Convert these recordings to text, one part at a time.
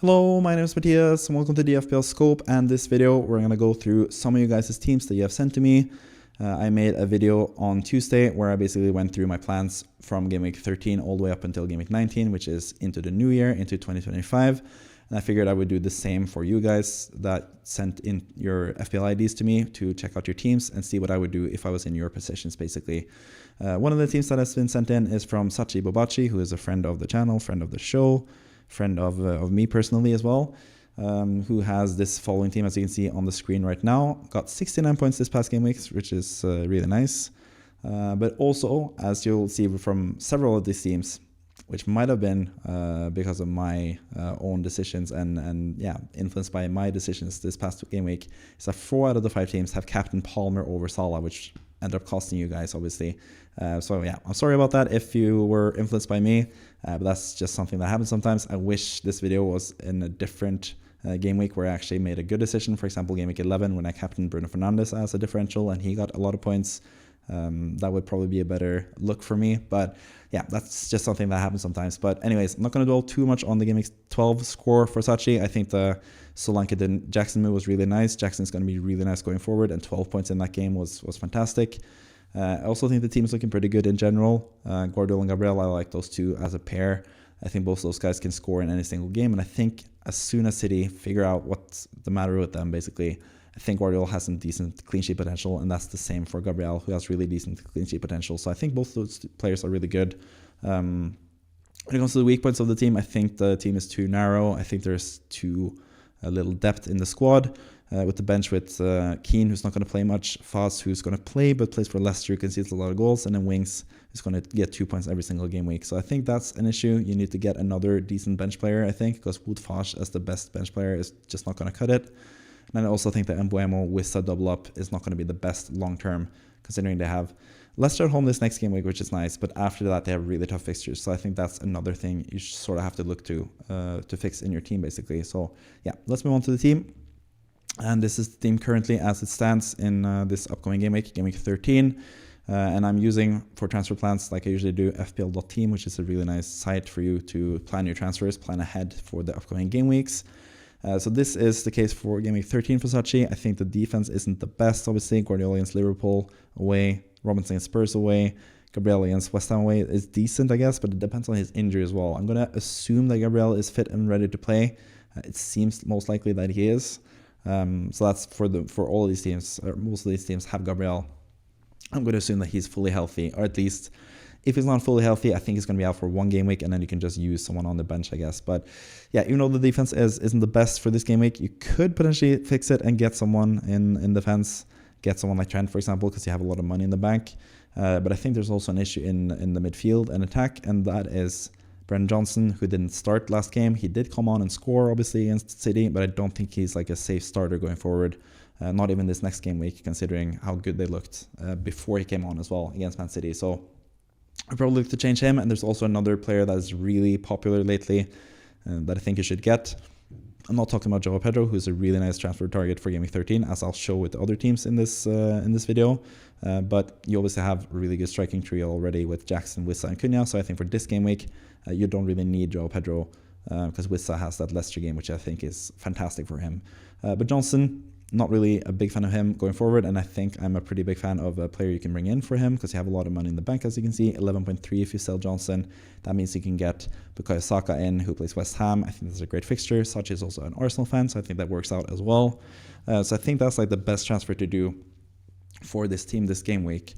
Hello, my name is Matthias and welcome to the FPL Scope, and this video we're going to go through some of you guys' teams that you have sent to me. I made a video on Tuesday where I basically went through my plans from game week 13 all the way up until game week 19, which is into the new year, into 2025. And I figured I would do the same for you guys that sent in your FPL IDs to me to check out your teams and see what I would do if I was in your positions, basically. One of the teams that has been sent in is from Sachi Bobachi, who is a friend of the channel, friend of the show, friend of me personally as well, who has this following team, as you can see on the screen right now. Got 69 points this past game weeks, which is really nice. But also, as you'll see from several of these teams, which might have been because of my own decisions and yeah, influenced by my decisions this past game week, is that 4 out of the 5 teams have captain Palmer over Salah, which ended up costing you guys, obviously. So yeah, I'm sorry about that if you were influenced by me, but that's just something that happens sometimes. I wish this video was in a different game week where I actually made a good decision. For example, game week 11 when I captained Bruno Fernandes as a differential and he got a lot of points. That would probably be a better look for me, but yeah, that's just something that happens sometimes. But anyways, I'm not going to dwell too much on the game week 12 score for Sachi. I think the Solanke Jackson move was really nice. Jackson's going to be really nice going forward, and 12 points in that game was fantastic. I also think the team is looking pretty good in general. Guardiola and Gabriel, I like those two as a pair. I think both of those guys can score in any single game, and I think as soon as City figure out what's the matter with them, basically, I think Guardiola has some decent clean sheet potential, and that's the same for Gabriel, who has really decent clean sheet potential. So I think both those players are really good. When it comes to the weak points of the team, I think the team is too narrow. I think there's too little depth in the squad. With the bench with Keane, who's not going to play much, Foss, who's going to play but plays for Leicester, who concedes a lot of goals, and then Wings, who's going to get 2 points every single game week. So I think that's an issue. You need to get another decent bench player, I think, because Wood Foss as the best bench player is just not going to cut it. And I also think that Mbuemo with a double up is not going to be the best long term, considering they have Leicester at home this next game week, which is nice, but after that they have really tough fixtures. So I think that's another thing you sort of have to look to fix in your team, basically. So yeah, let's move on to the team. And this is the team currently as it stands in this upcoming game week 13. And I'm using, for transfer plans, like I usually do, FPL.team, which is a really nice site for you to plan your transfers, plan ahead for the upcoming game weeks. So this is the case for game week 13 for Sachi. I think the defense isn't the best, obviously. Guardiola against Liverpool away, Robinson against Spurs away, Gabriel against West Ham away is decent, I guess, but it depends on his injury as well. I'm going to assume that Gabriel is fit and ready to play. It seems most likely that he is. So that's for all of these teams, or most of these teams have Gabriel. I'm going to assume that he's fully healthy, or at least if he's not fully healthy, I think he's going to be out for 1 game week, and then you can just use someone on the bench, I guess. But yeah, even though the defense isn't the best for this game week, you could potentially fix it and get someone in defense, get someone like Trent, for example, because you have a lot of money in the bank. But I think there's also an issue in the midfield and attack, and that is Brennan Johnson, who didn't start last game. He did come on and score, obviously, against City, but I don't think he's like a safe starter going forward. Not even this next game week, considering how good they looked before he came on as well against Man City. So I probably look to change him. And there's also another player that is really popular lately that I think you should get. I'm not talking about Joao Pedro, who's a really nice transfer target for Game Week 13, as I'll show with the other teams in this video. But you obviously have a really good striking trio already with Jackson, Wissa, and Cunha. So I think for this game week, you don't really need Joao Pedro because Wissa has that Leicester game, which I think is fantastic for him. But Johnson, not really a big fan of him going forward, and I think I'm a pretty big fan of a player you can bring in for him because you have a lot of money in the bank, as you can see. 11.3 if you sell Johnson. That means you can get Bukayo Saka in, who plays West Ham. I think that's a great fixture. Sachi is also an Arsenal fan, so I think that works out as well. So I think that's like the best transfer to do for this team this game week.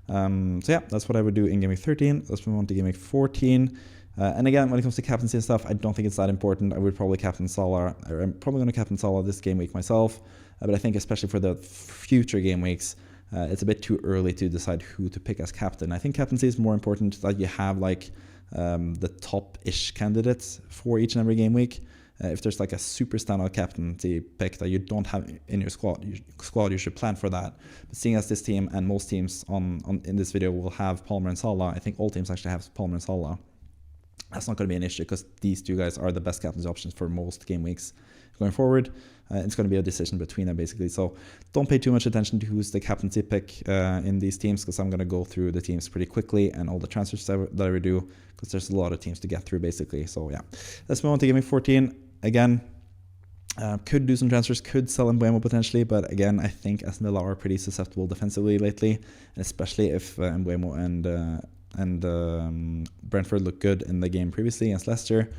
So yeah, that's what I would do in game week 13. Let's move on to game week 14. And again, when it comes to captaincy and stuff, I don't think it's that important. I would probably captain Salah, or I'm probably going to captain Salah this game week myself. But I think especially for the future game weeks, it's a bit too early to decide who to pick as captain. I think captaincy is more important, that you have like the top-ish candidates for each and every game week. If there's like a super standout captaincy pick that you don't have in your squad, you should plan for that. But seeing as this team and most teams in this video will have Palmer and Salah, I think all teams actually have Palmer and Salah. That's not going to be an issue because these two guys are the best captaincy options for most game weeks going forward. It's going to be a decision between them, basically. So don't pay too much attention to who's the captaincy pick in these teams, because I'm going to go through the teams pretty quickly and all the transfers that I would do, because there's a lot of teams to get through, basically. So yeah, let's move on to game week 14. again, could do some transfers, could sell Mbeumo potentially, but again, I think Aston Villa are pretty susceptible defensively lately, and especially if Mbeumo and Brentford look good in the game previously against Leicester,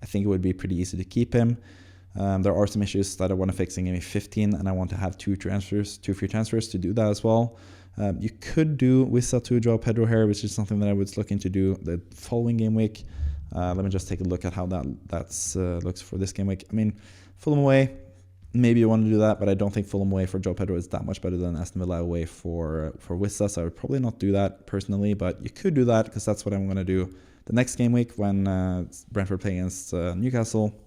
I think it would be pretty easy to keep him. There are some issues that I want to fix in game 15, and I want to have two free transfers to do that as well. You could do Wissa to Joao Pedro here, which is something that I was looking to do the following game week. Let me just take a look at how that looks for this game week. I mean, Fulham away, maybe you want to do that, but I don't think Fulham away for Joao Pedro is that much better than Aston Villa away for Wissa, so I would probably not do that personally, but you could do that because that's what I'm going to do the next game week when Brentford play against Newcastle.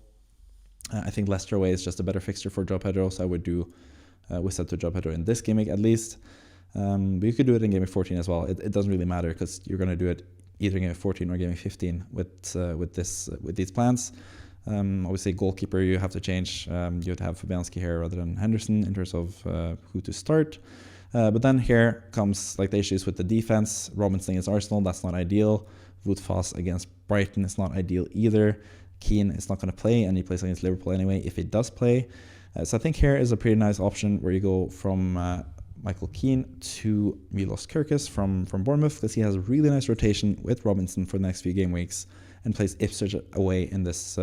I think Leicester away is just a better fixture for Joao Pedro, so I would do Wissa to Joao Pedro in this game week at least. But you could do it in game week 14 as well. It doesn't really matter because you're going to do it either in game week 14 or game week 15 with these plans. Obviously, goalkeeper you have to change. You would have Fabianski here rather than Henderson in terms of who to start. But then here comes like the issues with the defense. Robinson against Arsenal, that's not ideal. Wout Faes against Brighton is not ideal either. Keane is not going to play, and he plays against Liverpool anyway if he does play. So I think here is a pretty nice option where you go from Michael Keane to Milos Kerkez from Bournemouth, because he has a really nice rotation with Robinson for the next few game weeks and plays Ipswich away in this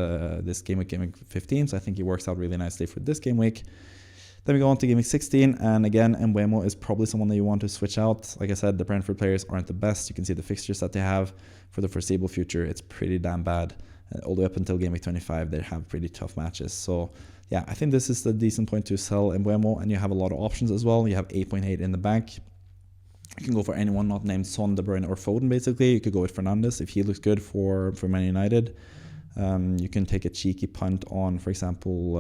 game week 15. So I think he works out really nicely for this game week. Then we go on to game week 16, and again, Mbeumo is probably someone that you want to switch out. Like I said, the Brentford players aren't the best. You can see the fixtures that they have for the foreseeable future. It's pretty damn bad. All the way up until game week 25, they have pretty tough matches. So yeah, I think this is the decent point to sell Mbeumo, and you have a lot of options as well. You have 8.8 in the bank. You can go for anyone not named Son, De Bruyne, or Foden, basically. You could go with Fernandes if he looks good for Man United. You can take a cheeky punt on, for example,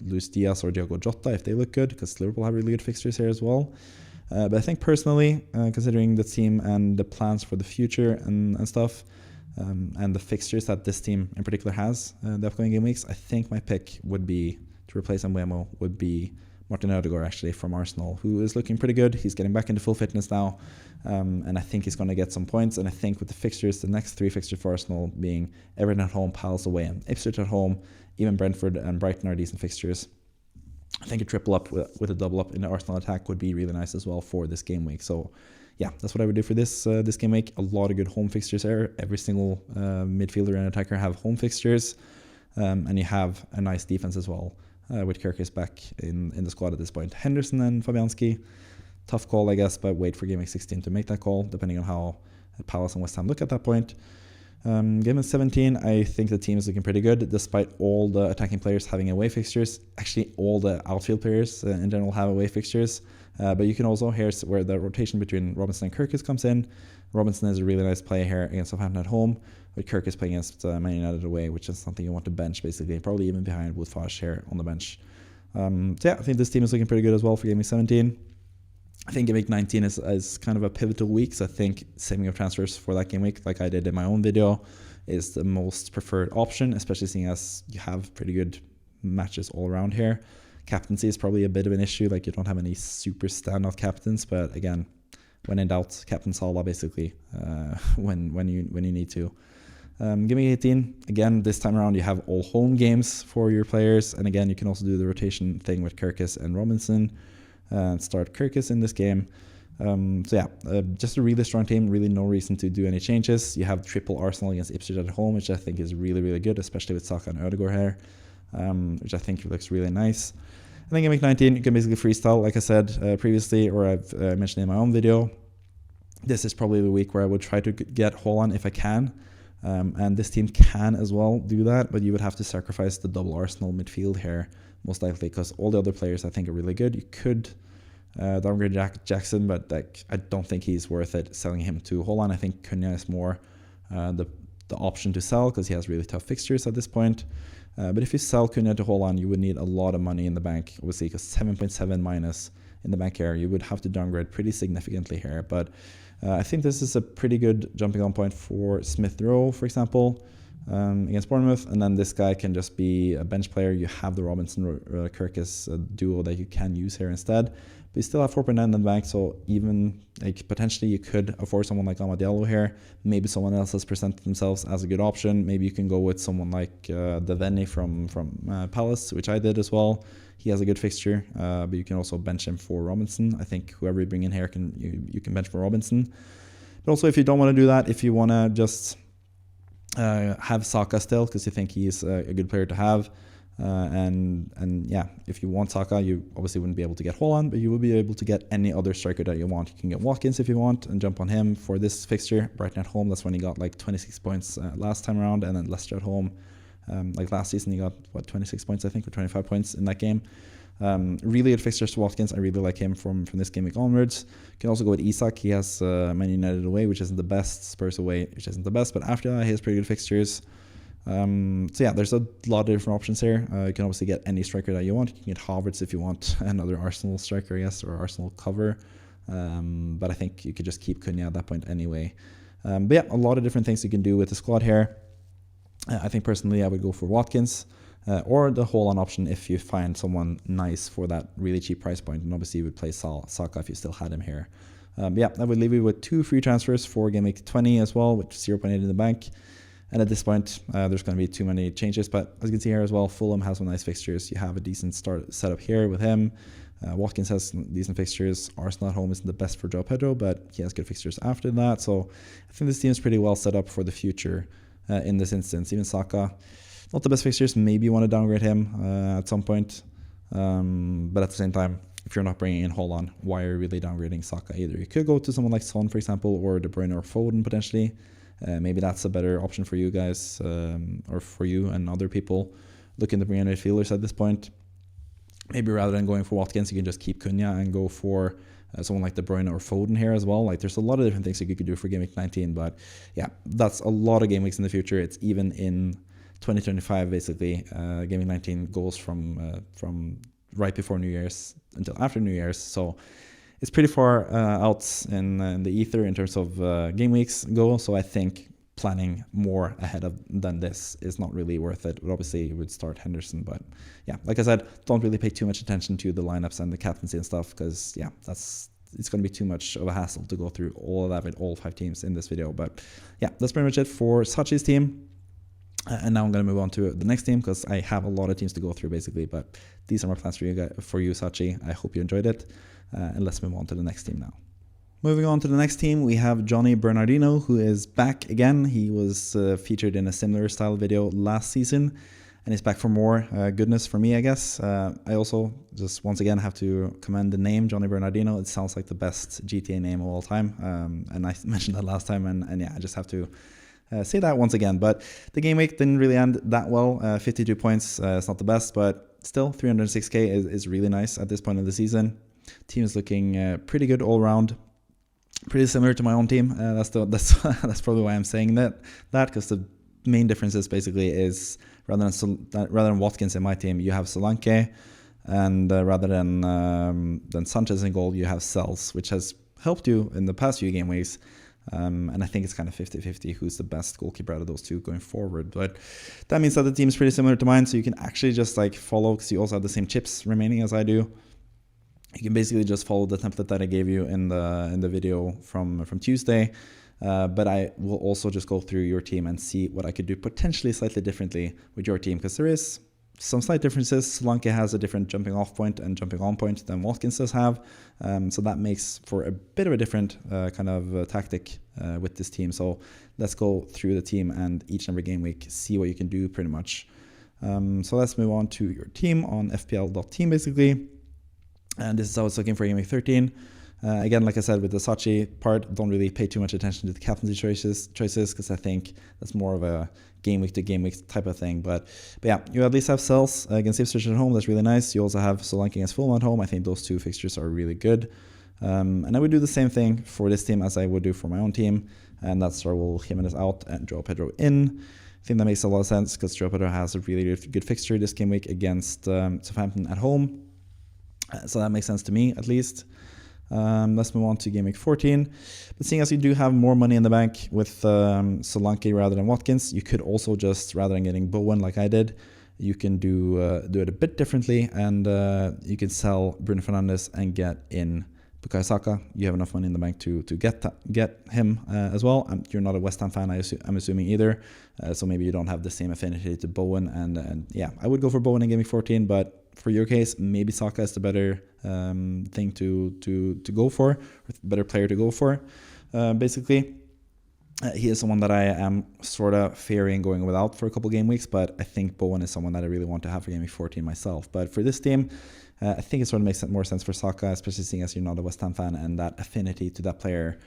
Luis Diaz or Diogo Jota if they look good, because Liverpool have really good fixtures here as well. But I think personally, considering the team and the plans for the future and stuff, and the fixtures that this team in particular has the upcoming game weeks, I think my pick would be to replace Mbeumo would be Martin Ødegaard, actually, from Arsenal, who is looking pretty good. He's getting back into full fitness now, and I think he's going to get some points. And I think with the fixtures, the next three fixtures for Arsenal being Everton at home, Palace away, and Ipswich at home, even Brentford and Brighton are decent fixtures. I think a triple up with a double up in the Arsenal attack would be really nice as well for this game week. So yeah, that's what I would do for this game week. A lot of good home fixtures there. Every single midfielder and attacker have home fixtures, and you have a nice defense as well. With Kerkez back in the squad at this point. Henderson and Fabianski, tough call, I guess, but wait for game week 16 to make that call, depending on how Palace and West Ham look at that point. Game week 17, I think the team is looking pretty good, despite all the attacking players having away fixtures. Actually, all the outfield players in general have away fixtures. But you can also, here's where the rotation between Robinson and Kerkez comes in. Robinson is a really nice play here against Southampton at home, with Kerkez playing against Man United away, which is something you want to bench, basically, probably even behind Wout Faes here on the bench. So yeah, I think this team is looking pretty good as well for game week 17. I think game week 19 is kind of a pivotal week, so I think saving of transfers for that game week, like I did in my own video, is the most preferred option, especially seeing as you have pretty good matches all around here. Captaincy is probably a bit of an issue, like you don't have any super standout captains, but again, when in doubt, Captain Salah basically, when you need to. Game week 18, again, this time around you have all home games for your players, and again, you can also do the rotation thing with Kerkez and Robinson, and start Kerkez in this game. So yeah, just a really strong team, really no reason to do any changes. You have triple Arsenal against Ipswich at home, which I think is really, really good, especially with Saka and Ødegaard here, which I think looks really nice. And then game week 19, you can basically freestyle, like I said previously, or I've mentioned in my own video. This is probably the week where I would try to get Haaland if I can. And this team can as well do that, but you would have to sacrifice the double Arsenal midfield here, most likely, because all the other players I think are really good. You could downgrade Jackson, but I don't think he's worth it selling him to Haaland. I think Cunha is more the option to sell because he has really tough fixtures at this point. But if you sell Cunha to Haaland, you would need a lot of money in the bank, obviously, because 7.7 minus in the bank here, you would have to downgrade pretty significantly here. But I think this is a pretty good jumping on point for Smith Rowe, for example. against Bournemouth, and then this guy can just be a bench player. You have the Robinson-Kirkus duo that you can use here instead, but you still have 4.9 in the bank, so even like potentially you could afford someone like Amad Diallo here. Maybe someone else has presented themselves as a good option. Maybe you can go with someone like Deveni from Palace, which I did as well. He has a good fixture, but you can also bench him for Robinson. I think whoever you bring in here you can bench for Robinson. But also, if you don't want to do that, if you want to just have Saka still because you think he's a good player to have, and yeah, if you want Saka, you obviously wouldn't be able to get Haaland, but you will be able to get any other striker that you want. You can get Watkins if you want and jump on him for this fixture. Brighton at home, that's when he got like 26 points last time around, and then Leicester at home, like last season he got 26 points I think, or 25 points in that game. Really good fixtures to Watkins. I really like him from this game week onwards. You can also go with Isak. He has Man United away, which isn't the best, Spurs away, which isn't the best, but after that he has pretty good fixtures. So yeah, there's a lot of different options here. You can obviously get any striker that you want. You can get Havertz if you want another Arsenal striker, I guess, or Arsenal cover. But I think you could just keep Cunha at that point anyway. But yeah, a lot of different things you can do with the squad here. I think personally I would go for Watkins. Or the Haaland option if you find someone nice for that really cheap price point. And obviously you would play Saka if you still had him here. Yeah, that would leave you with 2 free transfers for game week 20 as well, with 0.8 in the bank. And at this point, there's going to be too many changes. But as you can see here as well, Fulham has some nice fixtures. You have a decent start setup here with him. Watkins has decent fixtures. Arsenal at home isn't the best for João Pedro, but he has good fixtures after that. So I think this team is pretty well set up for the future in this instance. Even Saka, not the best fixtures. Maybe you want to downgrade him at some point. But at the same time, if you're not bringing in Haaland, why are you really downgrading Saka either? You could go to someone like Son, for example, or De Bruyne or Foden potentially. Maybe that's a better option for you guys, or for you and other people looking to bring in midfielders at this point. Maybe rather than going for Watkins, you can just keep Cunha and go for someone like De Bruyne or Foden here as well. Like, there's a lot of different things that you could do for game week 19, but yeah, that's a lot of game weeks in the future. It's even in 2025 basically. Game week 19 goes from right before New Year's until after New Year's, so it's pretty far out in the ether in terms of game weeks go. So I think planning more ahead of than this is not really worth it. But obviously you would start Henderson, but yeah, like I said, don't really pay too much attention to the lineups and the captaincy and stuff, because yeah, it's going to be too much of a hassle to go through all of that with all 5 teams in this video. But yeah, that's pretty much it for Sachi's team. And now I'm going to move on to the next team, because I have a lot of teams to go through basically. But these are my plans for you, Sachi. I hope you enjoyed it. And let's move on to the next team now. Moving on to the next team, we have Jonny Bernardino, who is back again. He was featured in a similar style video last season, and he's back for more goodness for me, I guess. I also just once again have to commend the name Jonny Bernardino. It sounds like the best GTA name of all time, and I mentioned that last time, and yeah, I just have to say that once again. But the game week didn't really end that well. 52 points, it's not the best, but still 306k is really nice at this point of the season. Team is looking pretty good all around. Pretty similar to my own team. That's probably why I'm saying that because the main difference is basically is rather than Watkins in my team, you have Solanke, and rather than Sanchez in goal, you have Sells, which has helped you in the past few game weeks. And I think it's kind of 50-50 who's the best goalkeeper out of those two going forward. But that means that the team is pretty similar to mine, so you can actually just like follow, because you also have the same chips remaining as I do. You can basically just follow the template that I gave you in the video from Tuesday. But I will also just go through your team and see what I could do potentially slightly differently with your team, because there is some slight differences. Solanke has a different jumping off point and jumping on point than Watkins does have. So that makes for a bit of a different kind of tactic with this team. So let's go through the team and each and every game week, see what you can do pretty much. So let's move on to your team on FPL.team basically. And this is how it's looking for game week 13. Again, like I said, with the Sachi part, don't really pay too much attention to the captaincy choices, because I think that's more of a game week to game week type of thing. But yeah, you at least have Sells against Ipswich at home. That's really nice. You also have Solanke against Fulham at home. I think those two fixtures are really good. And I would do the same thing for this team as I would do for my own team. And that's Raul Jimenez out and João Pedro in. I think that makes a lot of sense, because João Pedro has a really good fixture this game week against Southampton at home. So that makes sense to me, at least. Let's move on to game week 14. But seeing as you do have more money in the bank with Solanke rather than Watkins, you could also just, rather than getting Bowen like I did, you can do it a bit differently, and you can sell Bruno Fernandes and get in Bukayo Saka. You have enough money in the bank to get him as well. You're not a West Ham fan, I'm assuming either, so maybe you don't have the same affinity to Bowen. And yeah, I would go for Bowen in game week 14, but for your case, maybe Saka is the better thing to go for, or better player to go for. Basically, he is someone that I am sort of fearing going without for a couple game weeks, but I think Bowen is someone that I really want to have for game week 14 myself. But for this team, I think it sort of makes more sense for Saka, especially seeing as you're not a West Ham fan, and that affinity to that player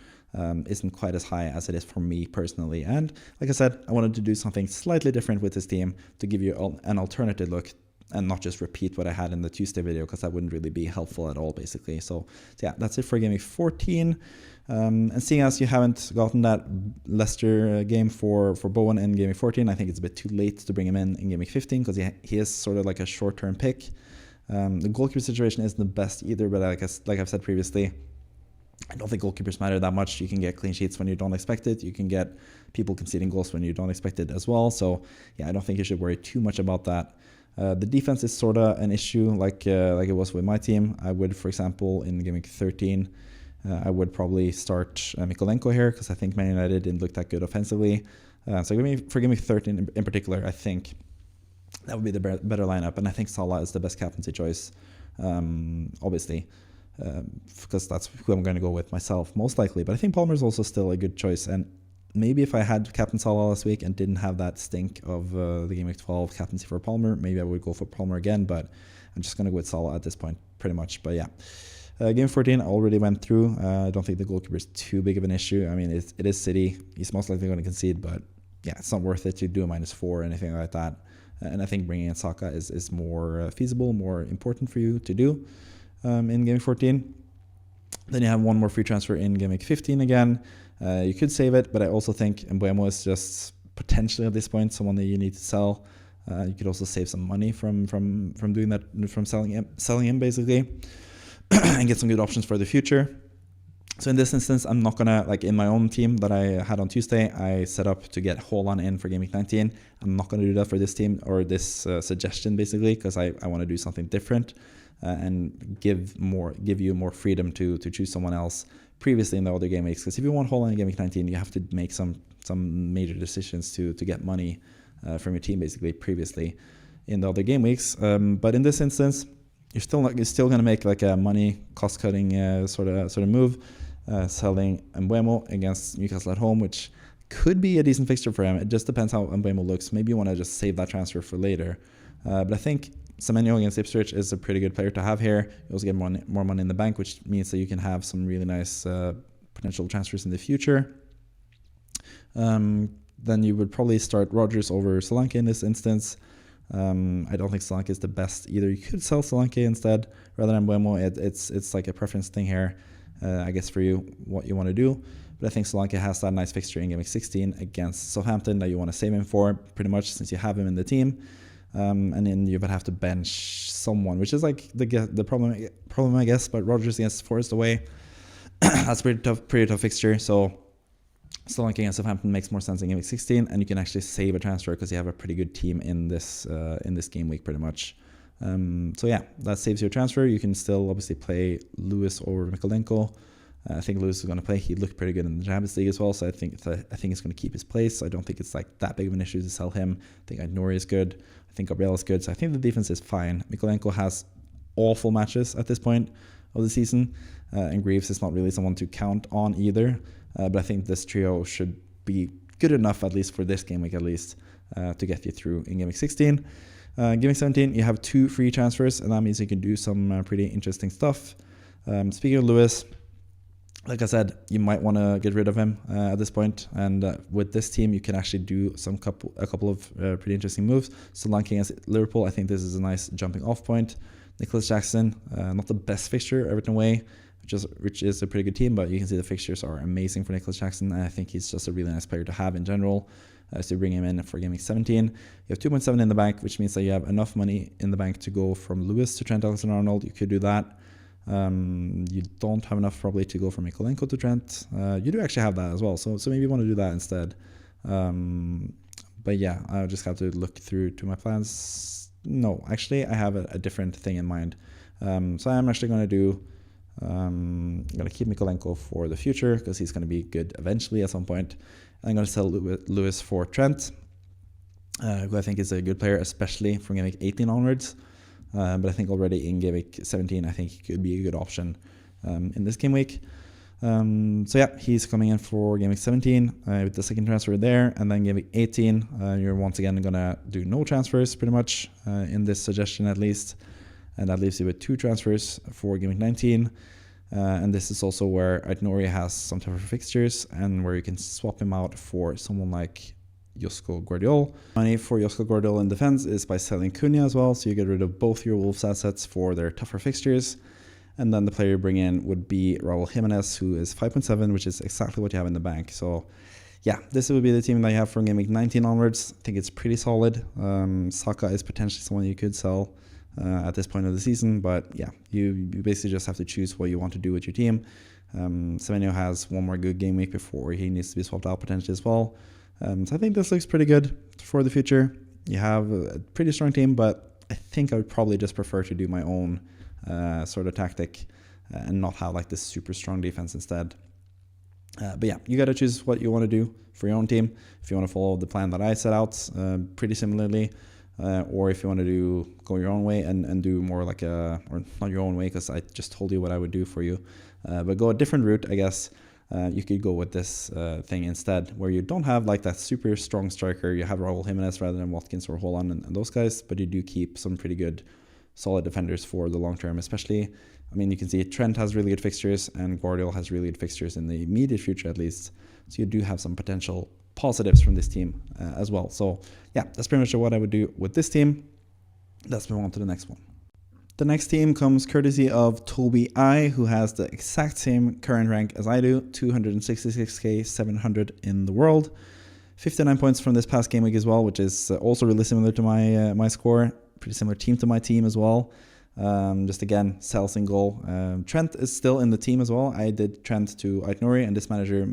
isn't quite as high as it is for me personally. And like I said, I wanted to do something slightly different with this team to give you an alternative look and not just repeat what I had in the Tuesday video, because that wouldn't really be helpful at all, basically. So yeah, that's it for game week 14. And seeing as you haven't gotten that Leicester game for Bowen in game week 14, I think it's a bit too late to bring him in game week 15, because he is sort of like a short-term pick. The goalkeeper situation isn't the best either, but like I've said previously, I don't think goalkeepers matter that much. You can get clean sheets when you don't expect it. You can get people conceding goals when you don't expect it as well. So yeah, I don't think you should worry too much about that. The defense is sort of an issue, like it was with my team. I would, for example, in game week 13, I would probably start Mykolenko here, because I think Man United didn't look that good offensively. So for game week 13 in particular, I think that would be the better lineup. And I think Salah is the best captaincy choice, obviously, because that's who I'm going to go with myself, most likely. But I think Palmer is also still a good choice. And maybe if I had Captain Salah last week and didn't have that stink of the game week 12 captaincy for Palmer, maybe I would go for Palmer again, but I'm just going to go with Salah at this point, pretty much. But yeah, game 14 I already went through. I don't think the goalkeeper is too big of an issue. I mean, it is City. He's most likely going to concede, but yeah, it's not worth it to do a -4 or anything like that. And I think bringing in Saka is more feasible, more important for you to do in game 14. Then you have one more free transfer in game week 15 again. You could save it, but I also think Mbeumo is just potentially at this point someone that you need to sell. You could also save some money from doing that, from selling him basically, and get some good options for the future. So in this instance, I'm not gonna, like in my own team that I had on Tuesday, I set up to get Haaland in for game week 19. I'm not gonna do that for this team, or this suggestion basically, because I want to do something different and give you more freedom to choose someone else previously in the other game weeks. Because if you want Haaland in game week 19, you have to make some major decisions to get money from your team basically previously in the other game weeks. But in this instance, you're still gonna make like a money cost cutting sort of move, selling Mbeumo against Newcastle at home, which could be a decent fixture for him. It just depends how Mbeumo looks. Maybe you want to just save that transfer for later. But I think Semenyo against Ipswich is a pretty good player to have here. You also get more money in the bank, which means that you can have some really nice potential transfers in the future. Then you would probably start Rodgers over Solanke in this instance. I don't think Solanke is the best either. You could sell Solanke instead rather than Mbeumo. It's like a preference thing here, I guess, for you, what you want to do. But I think Solanke has that nice fixture in game week 16 against Southampton that you want to save him for, pretty much, since you have him in the team. And then you would have to bench someone, which is like the problem, I guess. But Rodgers against Forest away, that's pretty tough fixture. So Solanke against Southampton makes more sense in game week 16, and you can actually save a transfer because you have a pretty good team in this game week, pretty much. So yeah, that saves your transfer. You can still obviously play Lewis over Mykolenko. I think Lewis is going to play. He looked pretty good in the Champions League as well, so I think it's going to keep his place. I don't think it's like that big of an issue to sell him. I think Aït-Nouri is good. I think Gabriel is good. So I think the defense is fine. Mykolenko has awful matches at this point of the season, and Greaves is not really someone to count on either. But I think this trio should be good enough, at least for this game week, at least, to get you through in game week 16. Game week 17, you have 2 free transfers, and that means you can do some pretty interesting stuff. Speaking of Lewis, like I said, you might want to get rid of him at this point, and with this team, you can actually do a couple of pretty interesting moves. Solanke against Liverpool, I think this is a nice jumping off point. Nicholas Jackson, not the best fixture, Everton away, which is a pretty good team, but you can see the fixtures are amazing for Nicholas Jackson, and I think he's just a really nice player to have in general. So you bring him in for game week 17. You have 2.7 in the bank, which means that you have enough money in the bank to go from Lewis to Trent Alexander-Arnold. You could do that. You don't have enough probably to go from Mikolenko to Trent. You do actually have that as well, so maybe you want to do that instead. But yeah, I just have to look through to my plans. No, actually, I have a different thing in mind. So I'm actually going to do, I'm going to keep Mikolenko for the future because he's going to be good eventually at some point. I'm going to sell Lewis for Trent, who I think is a good player, especially from game week 18 onwards. But I think already in game week 17, I think he could be a good option in this game week. So yeah, he's coming in for game week 17 with the second transfer there, and then game week 18, you're once again gonna do no transfers pretty much in this suggestion at least, and that leaves you with 2 transfers for game week 19. And this is also where Aitnori has some tougher fixtures and where you can swap him out for someone like Josko Guardiol. Money for Josko Guardiol in defense is by selling Cunha as well, so you get rid of both your Wolves assets for their tougher fixtures. And then the player you bring in would be Raul Jimenez, who is 5.7, which is exactly what you have in the bank. So yeah, this would be the team that you have from game week 19 onwards. I think it's pretty solid. Saka is potentially someone you could sell at this point of the season, but yeah, you basically just have to choose what you want to do with your team. Semenyo has one more good game week before he needs to be swapped out potentially as well. So I think this looks pretty good for the future. You have a pretty strong team, but I think I would probably just prefer to do my own sort of tactic and not have like this super strong defense instead. But yeah, you got to choose what you want to do for your own team. If you want to follow the plan that I set out pretty similarly, or if you want to go your own way and do more like or not your own way because I just told you what I would do for you, but go a different route, I guess. You could go with this thing instead, where you don't have like that super strong striker. You have Raul Jimenez rather than Watkins or Haaland and those guys, but you do keep some pretty good solid defenders for the long term, especially. I mean, you can see Trent has really good fixtures and Guardiola has really good fixtures in the immediate future at least. So you do have some potential positives from this team as well. So yeah, that's pretty much what I would do with this team. Let's move on to the next one. The next team comes courtesy of Tobi I, who has the exact same current rank as I do, 266k 700 in the world. 59 points from this past game week as well, which is also really similar to my score. Pretty similar team to my team as well. Just again, sell single. Trent is still in the team as well. I did Trent to Aitnori, and this manager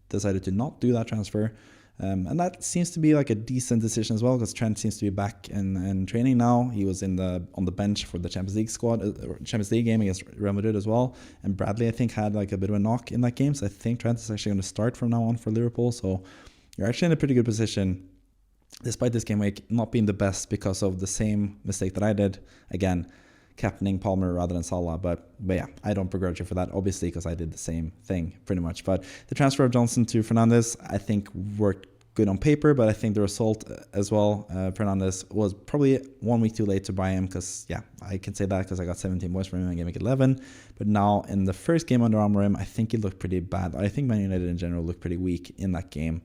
decided to not do that transfer. And that seems to be like a decent decision as well, because Trent seems to be back in training now. He was on the bench for the Champions League squad, Champions League game against Real Madrid as well. And Bradley, I think, had like a bit of a knock in that game. So I think Trent is actually going to start from now on for Liverpool. So you're actually in a pretty good position, despite this game week not being the best because of the same mistake that I did. Again, captaining Palmer rather than Salah. But yeah, I don't begrudge you for that, obviously, because I did the same thing pretty much. But the transfer of Johnson to Fernandes, I think, worked good on paper, but I think the result as well, Fernandes was probably 1 week too late to buy him, because yeah, I can say that because I got 17 points from him in game week 11. But now in the first game under Amorim, I think he looked pretty bad. I think Man United in general looked pretty weak in that game.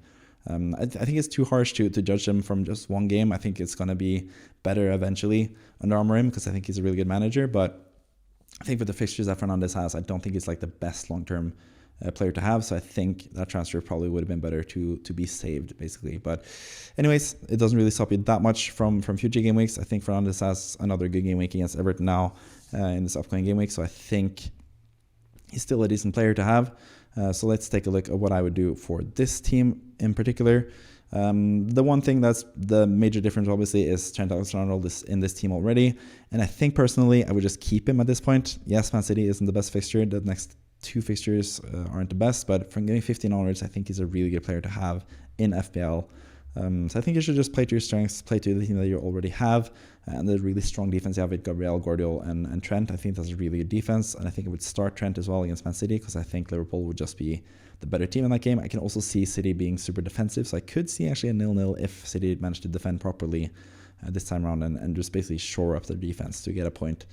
I think it's too harsh to judge him from just one game. I think it's going to be better eventually under Amorim, because I think he's a really good manager. But I think with the fixtures that Fernandes has, I don't think he's like the best long-term player to have. So I think that transfer probably would have been better to be saved, basically. But anyways, it doesn't really stop you that much from future game weeks. I think Fernandes has another good game week against Everton now in this upcoming game week. So I think he's still a decent player to have. So let's take a look at what I would do for this team in particular. The one thing that's the major difference, obviously, is Trent Alexander-Arnold is in this team already. And I think personally, I would just keep him at this point. Yes, Man City isn't the best fixture. The next two fixtures aren't the best, but from game 15 onwards, I think he's a really good player to have in FPL. So I think you should just play to your strengths, play to the team that you already have, and the really strong defense you have with Gabriel, Guardiola, and Trent. I think that's a really good defense, and I think I would start Trent as well against Man City, because I think Liverpool would just be the better team in that game. I can also see City being super defensive, so I could see actually a 0-0 if City managed to defend properly this time around and just basically shore up their defense to get a point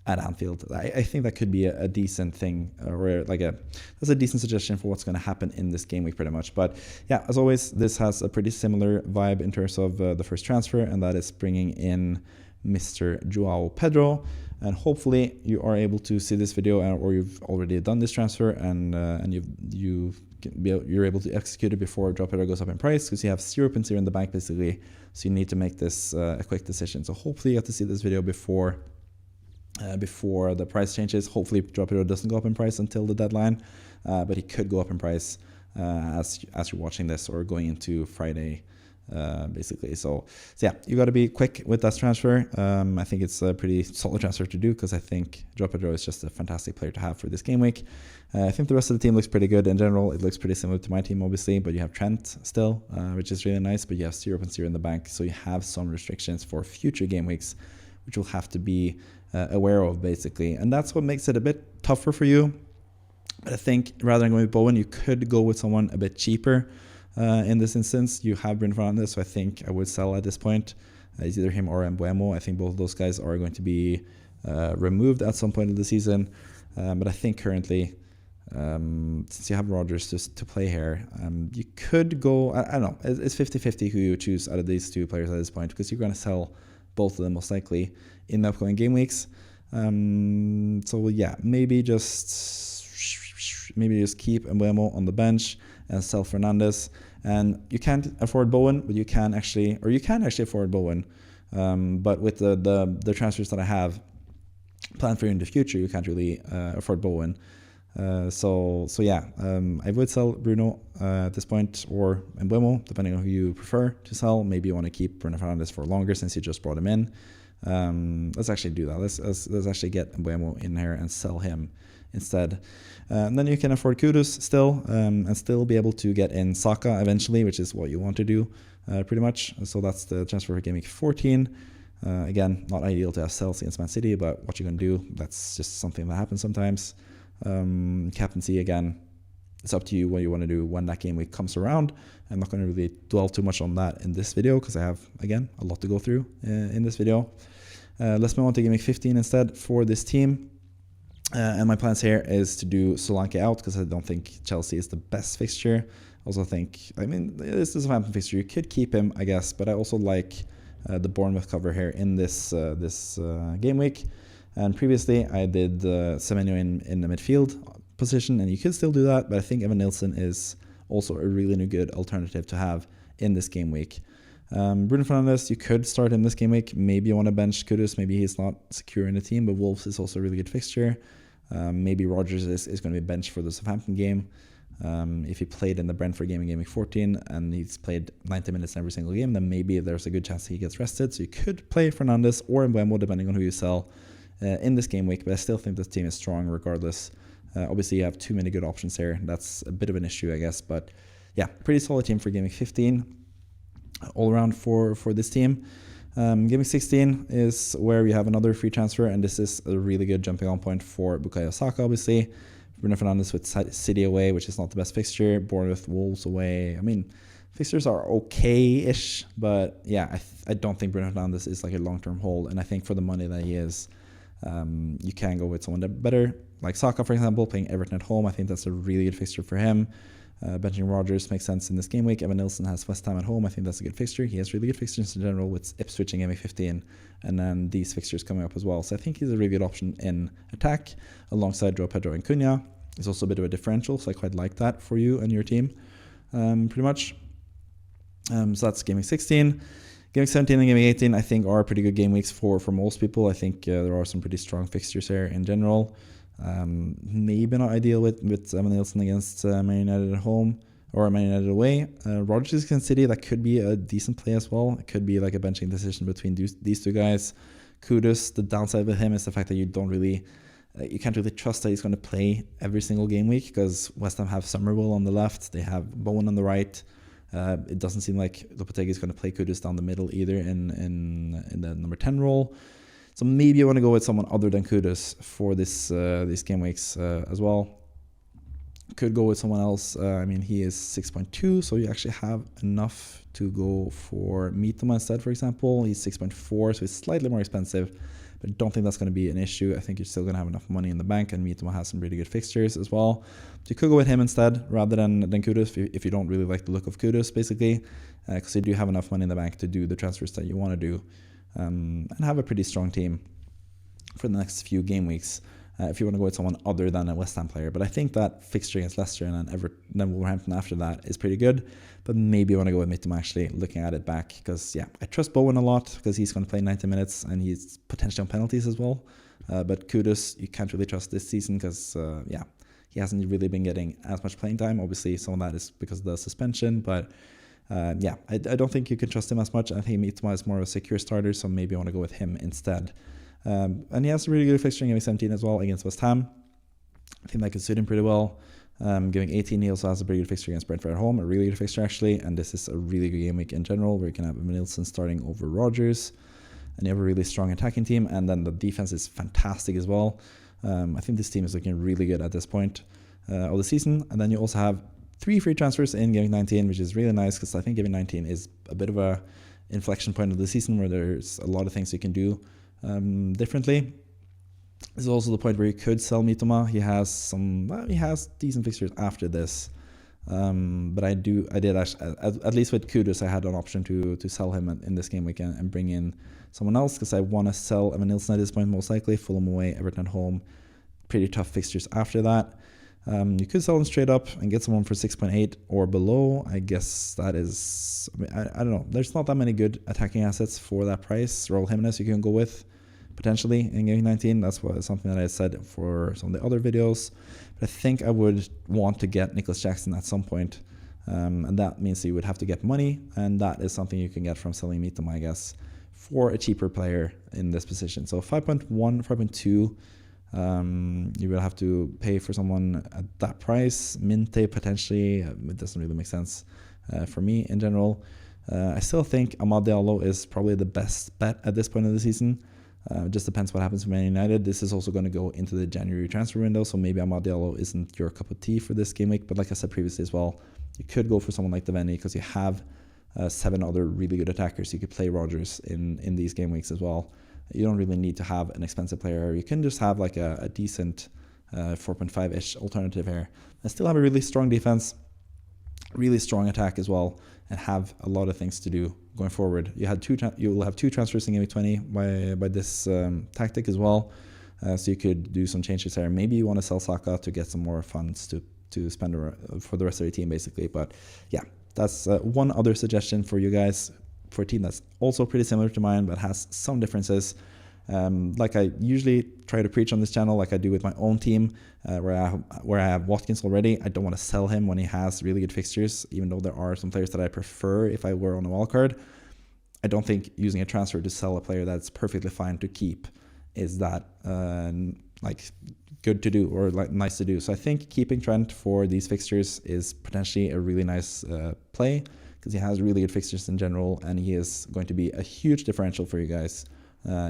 at Anfield. I think that could be a decent thing, or that's a decent suggestion for what's going to happen in this game week pretty much. But yeah, as always, this has a pretty similar vibe in terms of the first transfer, and that is bringing in Mr. Joao Pedro. And hopefully you are able to see this video, or you've already done this transfer, and you're able to execute it before Joao Pedro goes up in price, because you have 0.0 in the bank basically. So you need to make this a quick decision. So hopefully you get to see this video before before the price changes. Hopefully Joao Pedro doesn't go up in price until the deadline, but he could go up in price as you're watching this or going into Friday, basically. So yeah, you got to be quick with that transfer. I think it's a pretty solid transfer to do because I think Joao Pedro is just a fantastic player to have for this game week. I think the rest of the team looks pretty good in general. It looks pretty similar to my team, obviously, but you have Trent still, which is really nice, but you have 0.0 in the bank, so you have some restrictions for future game weeks, which you'll have to be aware of, basically. And that's what makes it a bit tougher for you. But I think rather than going with Bowen, you could go with someone a bit cheaper. In this instance, you have Bruno Fernandes, so I think I would sell at this point. It's either him or Mbeumo. I think both of those guys are going to be removed at some point of the season. But I think currently, since you have Rodgers to play here, you could go, I don't know, it's 50-50 who you choose out of these two players at this point, because you're going to sell both of them most likely in the upcoming game weeks. So yeah, maybe just keep Mbeumo on the bench and sell Fernandes. And you can't afford Bowen, but you can actually afford Bowen. But with the transfers that I have planned for you in the future, you can't really afford Bowen. So yeah, I would sell Bruno at this point, or Mbeumo, depending on who you prefer to sell. Maybe you want to keep Bruno Fernandes for longer since you just brought him in. Let's actually do that. Let's actually get Mbeumo in here and sell him instead. And then you can afford Kudus still, and still be able to get in Saka eventually, which is what you want to do, pretty much. So that's the transfer for game week 14. Again, not ideal to have sales against Man City, but what you're going to do, that's just something that happens sometimes. Captaincy, again, it's up to you what you want to do when that game week comes around. I'm not going to really dwell too much on that in this video because I have, again, a lot to go through in this video. Let's move on to game week 15 instead for this team. And my plans here is to do Solanke out because I don't think Chelsea is the best fixture. Also think, I mean, this is a Southampton fixture. You could keep him, I guess, but I also like the Bournemouth cover here in this game week. And previously, I did Semenyo in the midfield position, and you could still do that, but I think Evan Nilsson is also a really good alternative to have in this game week. Bruno Fernandes, you could start in this game week. Maybe you want to bench Kudus. Maybe he's not secure in the team, but Wolves is also a really good fixture. Maybe Rodgers is going to be benched for the Southampton game. If he played in the Brentford game in game week 14 and he's played 90 minutes in every single game, then maybe there's a good chance he gets rested. So you could play Fernandes or Mbeumo depending on who you sell in this game week, but I still think this team is strong regardless. Obviously, you have too many good options here. That's a bit of an issue, I guess. But yeah, pretty solid team for game week 15 all around for this team. Game week 16 is where we have another free transfer, and this is a really good jumping on point for Bukayo Saka, obviously. Bruno Fernandes with City away, which is not the best fixture. Bournemouth, Wolves away. I mean, fixtures are okay-ish, but yeah, I don't think Bruno Fernandes is like a long-term hold, and I think for the money that he is, you can go with someone that better, like Saka, for example, playing Everton at home. I think that's a really good fixture for him. Benching Rodgers makes sense in this game week. Evan Nilsson has West Ham at home. I think that's a good fixture. He has really good fixtures in general with Ipswich in game week 15, and then these fixtures coming up as well. So I think he's a really good option in attack alongside Joao Pedro and Cunha. He's also a bit of a differential, so I quite like that for you and your team, pretty much. So that's game week 16. Game week 17 and game week 18, I think, are pretty good game weeks for most people. I think there are some pretty strong fixtures here in general. Maybe not ideal with Evan Nilsson against Man United at home or Man United away. Rodgers against City, that could be a decent play as well. It could be like a benching decision between these two guys. Kudus, the downside with him is the fact that you can't really trust that he's going to play every single game week because West Ham have Summerville on the left, they have Bowen on the right. It doesn't seem like Lopetegui is going to play Kudus down the middle either in the number 10 role. So maybe you want to go with someone other than Kudus for these game weeks as well. Could go with someone else. I mean, he is 6.2, so you actually have enough to go for Mitoma instead, for example. He's 6.4, so it's slightly more expensive, but I don't think that's going to be an issue. I think you're still going to have enough money in the bank, and Mitoma has some really good fixtures as well. So you could go with him instead rather than Kudus if you don't really like the look of Kudus, basically, because you do have enough money in the bank to do the transfers that you want to do. And have a pretty strong team for the next few game weeks if you want to go with someone other than a West Ham player. But I think that fixture against Leicester and then Wolverhampton after that is pretty good. But maybe you want to go with Mitoma actually, looking at it back. Because, yeah, I trust Bowen a lot because he's going to play 90 minutes and he's potentially on penalties as well. But Kudus, you can't really trust this season because, yeah, he hasn't really been getting as much playing time. Obviously, some of that is because of the suspension, but yeah, I don't think you can trust him as much. I think Mitoma is more of a secure starter, so maybe I want to go with him instead. And he has a really good fixture in Game 17 as well against West Ham. I think that could suit him pretty well. Giving 18, he also has a pretty good fixture against Brentford at home, a really good fixture actually, and this is a really good game week in general, where you can have Nilsson starting over Rodgers, and you have a really strong attacking team, and then the defense is fantastic as well. I think this team is looking really good at this point of the season. And then you also have 3 free transfers in Game 19, which is really nice, because I think Game 19 is a bit of a inflection point of the season where there's a lot of things you can do differently. This is also the point where you could sell Mitoma. He has decent fixtures after this, but I did actually, at least with Kudus, I had an option to sell him in this game weekend and bring in someone else, because I want to sell Evan Nilsson at this point most likely. Fulham away, Everton at home, pretty tough fixtures after that. You could sell him straight up and get someone for 6.8 or below. I guess that is, I don't know. There's not that many good attacking assets for that price. Raul Jimenez you can go with potentially in Game 19. That's something that I said for some of the other videos. But I think I would want to get Nicholas Jackson at some point. And that means you would have to get money. And that is something you can get from selling Mitoma, I guess, for a cheaper player in this position. So 5.1, 5.2, you will have to pay for someone at that price. Minte potentially, it doesn't really make sense for me in general. I still think Amad Diallo is probably the best bet at this point of the season. It just depends what happens with Man United. This is also going to go into the January transfer window, so maybe Amad Diallo isn't your cup of tea for this game week. But like I said previously as well, you could go for someone like Devaney because you have 7 other really good attackers. You could play Rodgers in these game weeks as well. You don't really need to have an expensive player. You can just have like a decent 4.5-ish alternative here and still have a really strong defense, really strong attack as well, and have a lot of things to do going forward. You will have 2 transfers in Game 20 by this tactic as well. So you could do some changes there. Maybe you want to sell Saka to get some more funds to spend for the rest of your team, basically. But yeah, that's one other suggestion for you guys for a team that's also pretty similar to mine, but has some differences. Like I usually try to preach on this channel, like I do with my own team, where I have Watkins already. I don't want to sell him when he has really good fixtures, even though there are some players that I prefer if I were on a wildcard. I don't think using a transfer to sell a player that's perfectly fine to keep is that like good to do or like nice to do. So I think keeping Trent for these fixtures is potentially a really nice play, because he has really good fixtures in general, and he is going to be a huge differential for you guys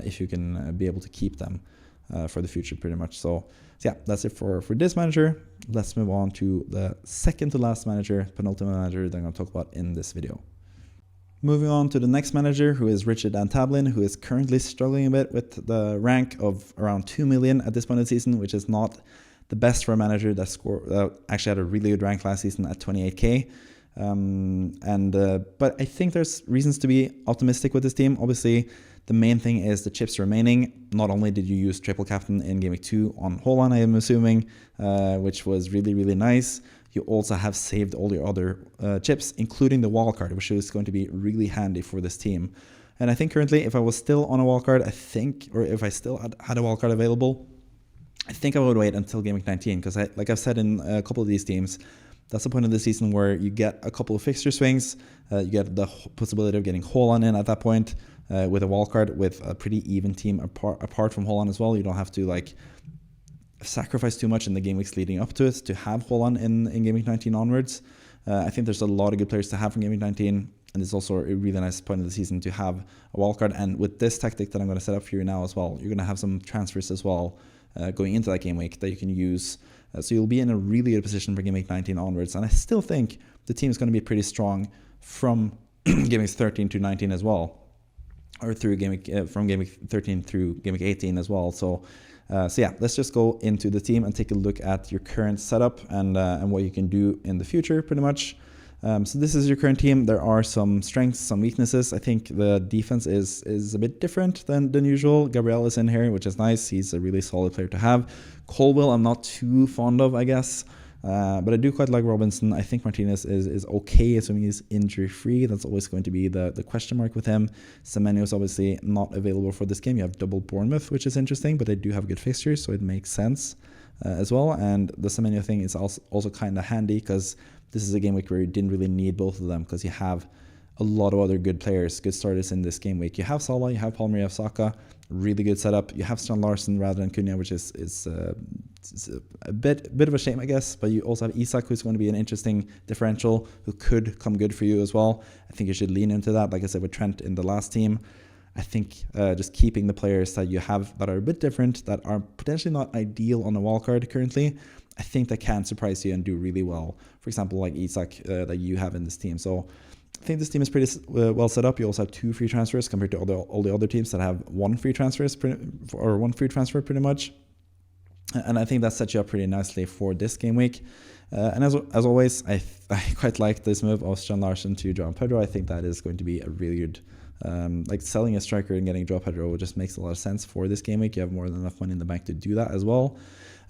if you can be able to keep them for the future pretty much. So yeah, that's it for this manager. Let's move on to the second to last manager, penultimate manager that I'm going to talk about in this video. Moving on to the next manager, who is Richard Antablin, who is currently struggling a bit with the rank of around 2 million at this point of the season, which is not the best for a manager that actually had a really good rank last season at 28k. But I think there's reasons to be optimistic with this team. Obviously, the main thing is the chips remaining. Not only did you use triple captain in Game Week 2 on Haaland, I am assuming, which was really, really nice. You also have saved all your other chips, including the wildcard, which is going to be really handy for this team. And I think currently, if I was still on a wildcard, or if I still had a wildcard available, I think I would wait until Game Week 19, because like I've said in a couple of these teams, that's the point of the season where you get a couple of fixture swings. You get the possibility of getting Haaland in at that point with a wildcard, with a pretty even team apart from Haaland as well. You don't have to like sacrifice too much in the game weeks leading up to it to have Haaland in Game Week 19 onwards. I think there's a lot of good players to have from Game Week 19, and it's also a really nice point of the season to have a wildcard. And with this tactic that I'm going to set up for you now as well, you're going to have some transfers as well going into that game week that you can use. So you'll be in a really good position for Game Week 19 onwards. And I still think the team is going to be pretty strong from Game Week 13 to 19 as well, or through from Game Week 13 through Game Week 18 as well. So yeah, let's just go into the team and take a look at your current setup and what you can do in the future, pretty much. So this is your current team. There are some strengths, some weaknesses. I think the defense is a bit different than usual. Gabriel is in here, which is nice. He's a really solid player to have. Colwell, I'm not too fond of, I guess. But I do quite like Robinson. I think Martinez is okay, assuming he's injury-free. That's always going to be the question mark with him. Semenyo is obviously not available for this game. You have double Bournemouth, which is interesting, but they do have good fixtures, so it makes sense as well. And the Semenyo thing is also kind of handy because this is a game week where you didn't really need both of them because you have a lot of other good players, good starters in this game week. You have Salah, you have Palmer, you have Saka, really good setup. You have Strand Larsen rather than Cunha, which is a bit of a shame, I guess. But you also have Isak, who's going to be an interesting differential, who could come good for you as well. I think you should lean into that. Like I said with Trent in the last team, I think just keeping the players that you have that are a bit different, that are potentially not ideal on a wildcard currently, I think that can surprise you and do really well. For example, like Isak that you have in this team. So I think this team is pretty well set up. You also have 2 free transfers compared to all the other teams that have 1 free transfer pretty much. And I think that sets you up pretty nicely for this game week. And as always, I quite like this move of Strand Larsen to João Pedro. I think that is going to be a really good, like selling a striker and getting João Pedro just makes a lot of sense for this game week. You have more than enough money in the bank to do that as well.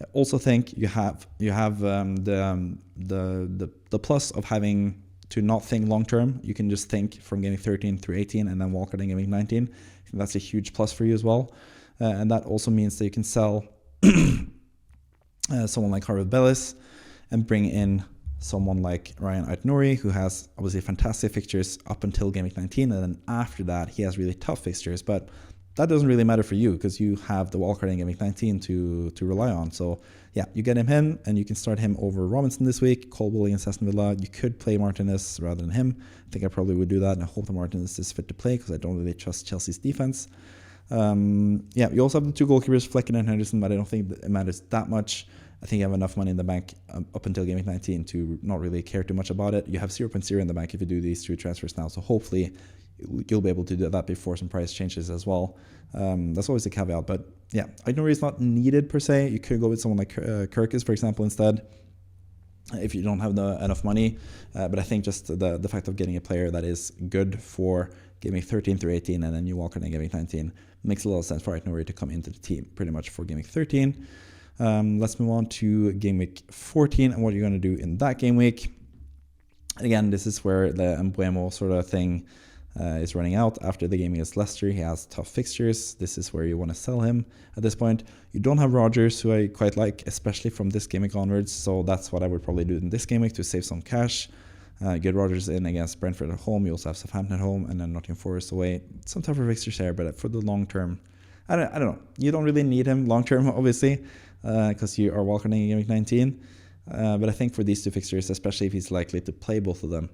I also think you have the plus of having to not think long term. You can just think from gaming 13 through 18 and then walk out in gaming 19. I think that's a huge plus for you as well. And that also means that you can sell someone like Harvard Bellis and bring in someone like Ryan Aït-Nouri, who has obviously fantastic fixtures up until gaming 19. And then after that, he has really tough fixtures. But that doesn't really matter for you because you have the wildcard in gaming 19 to rely on. So yeah, you get him in and you can start him over Robinson this week. Colwill against Aston Villa. You could play Martinez rather than him. I think I probably would do that, and I hope that Martinez is fit to play because I don't really trust Chelsea's defense. Yeah, you also have the 2 goalkeepers, Flecken and Henderson, but I don't think it matters that much. I think you have enough money in the bank up until gaming 19 to not really care too much about it. You have 0.0 in the bank if you do these 2 transfers now, so hopefully you'll be able to do that before some price changes as well. That's always a caveat, but yeah, Aït-Nouri is not needed per se. You could go with someone like Kirkus, for example, instead, if you don't have enough money. But I think just the fact of getting a player that is good for gaming 13 through 18 and then you walk in and gaming 19 makes a lot of sense for Aït-Nouri to come into the team pretty much for gaming 13. Let's move on to game week 14 and what you're going to do in that game week. And again, this is where the Mbuemo sort of thing is running out after the game against Leicester. He has tough fixtures. This is where you want to sell him at this point. You don't have Rodgers, who I quite like, especially from this game week onwards. So that's what I would probably do in this game week to save some cash. Get Rodgers in against Brentford at home. You also have Southampton at home and then Nottingham Forest away. Some tougher fixtures there, but for the long term, I don't know. You don't really need him long term, obviously, because you are welcoming in game week 19. But I think for these 2 fixtures, especially if he's likely to play both of them,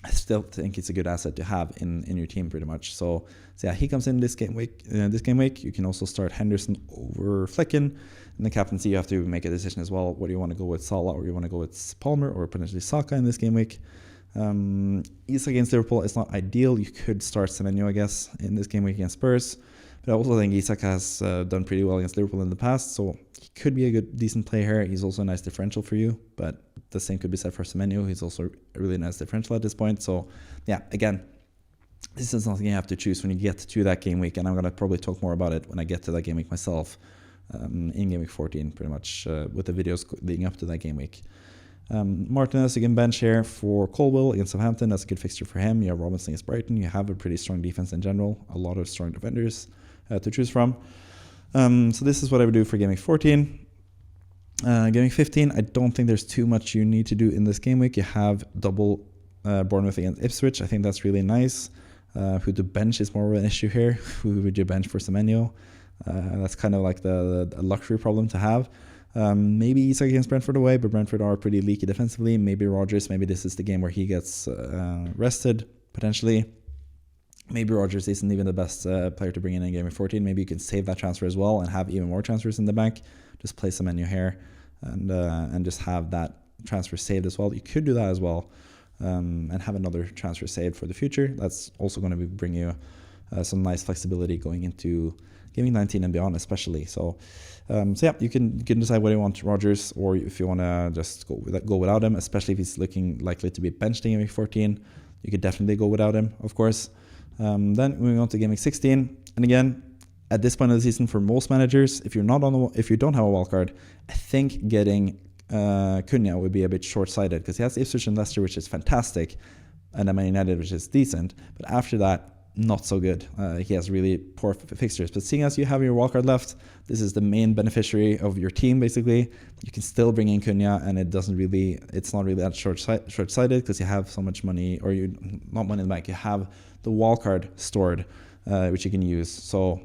I still think it's a good asset to have in your team pretty much. So yeah, he comes in this game week. You can also start Henderson over Flecken. In the captaincy, you have to make a decision as well. What do you want to go with, Salah, or you want to go with Palmer, or potentially Saka in this game week? Isak against Liverpool is not ideal. You could start Semenyo, I guess, in this game week against Spurs. But I also think Isak has done pretty well against Liverpool in the past, so he could be a decent play here. He's also a nice differential for you, but the same could be said for Semenyo. He's also a really nice differential at this point. So yeah, again, this is something you have to choose when you get to that game week, and I'm going to probably talk more about it when I get to that game week myself in game week 14, pretty much with the videos leading up to that game week. Martinez, you can bench here for Colwill against Southampton. That's a good fixture for him. You have Robinson against Brighton. You have a pretty strong defense in general, a lot of strong defenders to choose from. So this is what I would do for game week 14. Game week 15, I don't think there's too much you need to do in this game week. You have double Bournemouth against Ipswich. I think that's really nice. Who to bench is more of an issue here. Who would you bench for Semenyo? That's kind of like the luxury problem to have. Maybe Isak against Brentford away, but Brentford are pretty leaky defensively. Maybe Rodgers, maybe this is the game where he gets rested, potentially. Maybe Rodgers isn't even the best player to bring in game week 14. Maybe you can save that transfer as well and have even more transfers in the bank. Just play some menu here and just have that transfer saved as well. You could do that as well and have another transfer saved for the future. That's also going to bring you some nice flexibility going into gaming 19 and beyond, especially. So yeah, you can decide whether you want Rodgers or if you want to just go without him, especially if he's looking likely to be benched in game week 14. You could definitely go without him, of course. Then moving on to game week 16, and again, at this point of the season, for most managers, if you don't have a wildcard, I think getting Cunha would be a bit short-sighted because he has Ipswich and Leicester, which is fantastic, and then Man United, which is decent. But after that, not so good. He has really poor fixtures. But seeing as you have your wildcard left, this is the main beneficiary of your team, basically. You can still bring in Cunha, and it's not really that short-sighted because you have so much money, or you not money in the bank. You have the wildcard stored, which you can use. So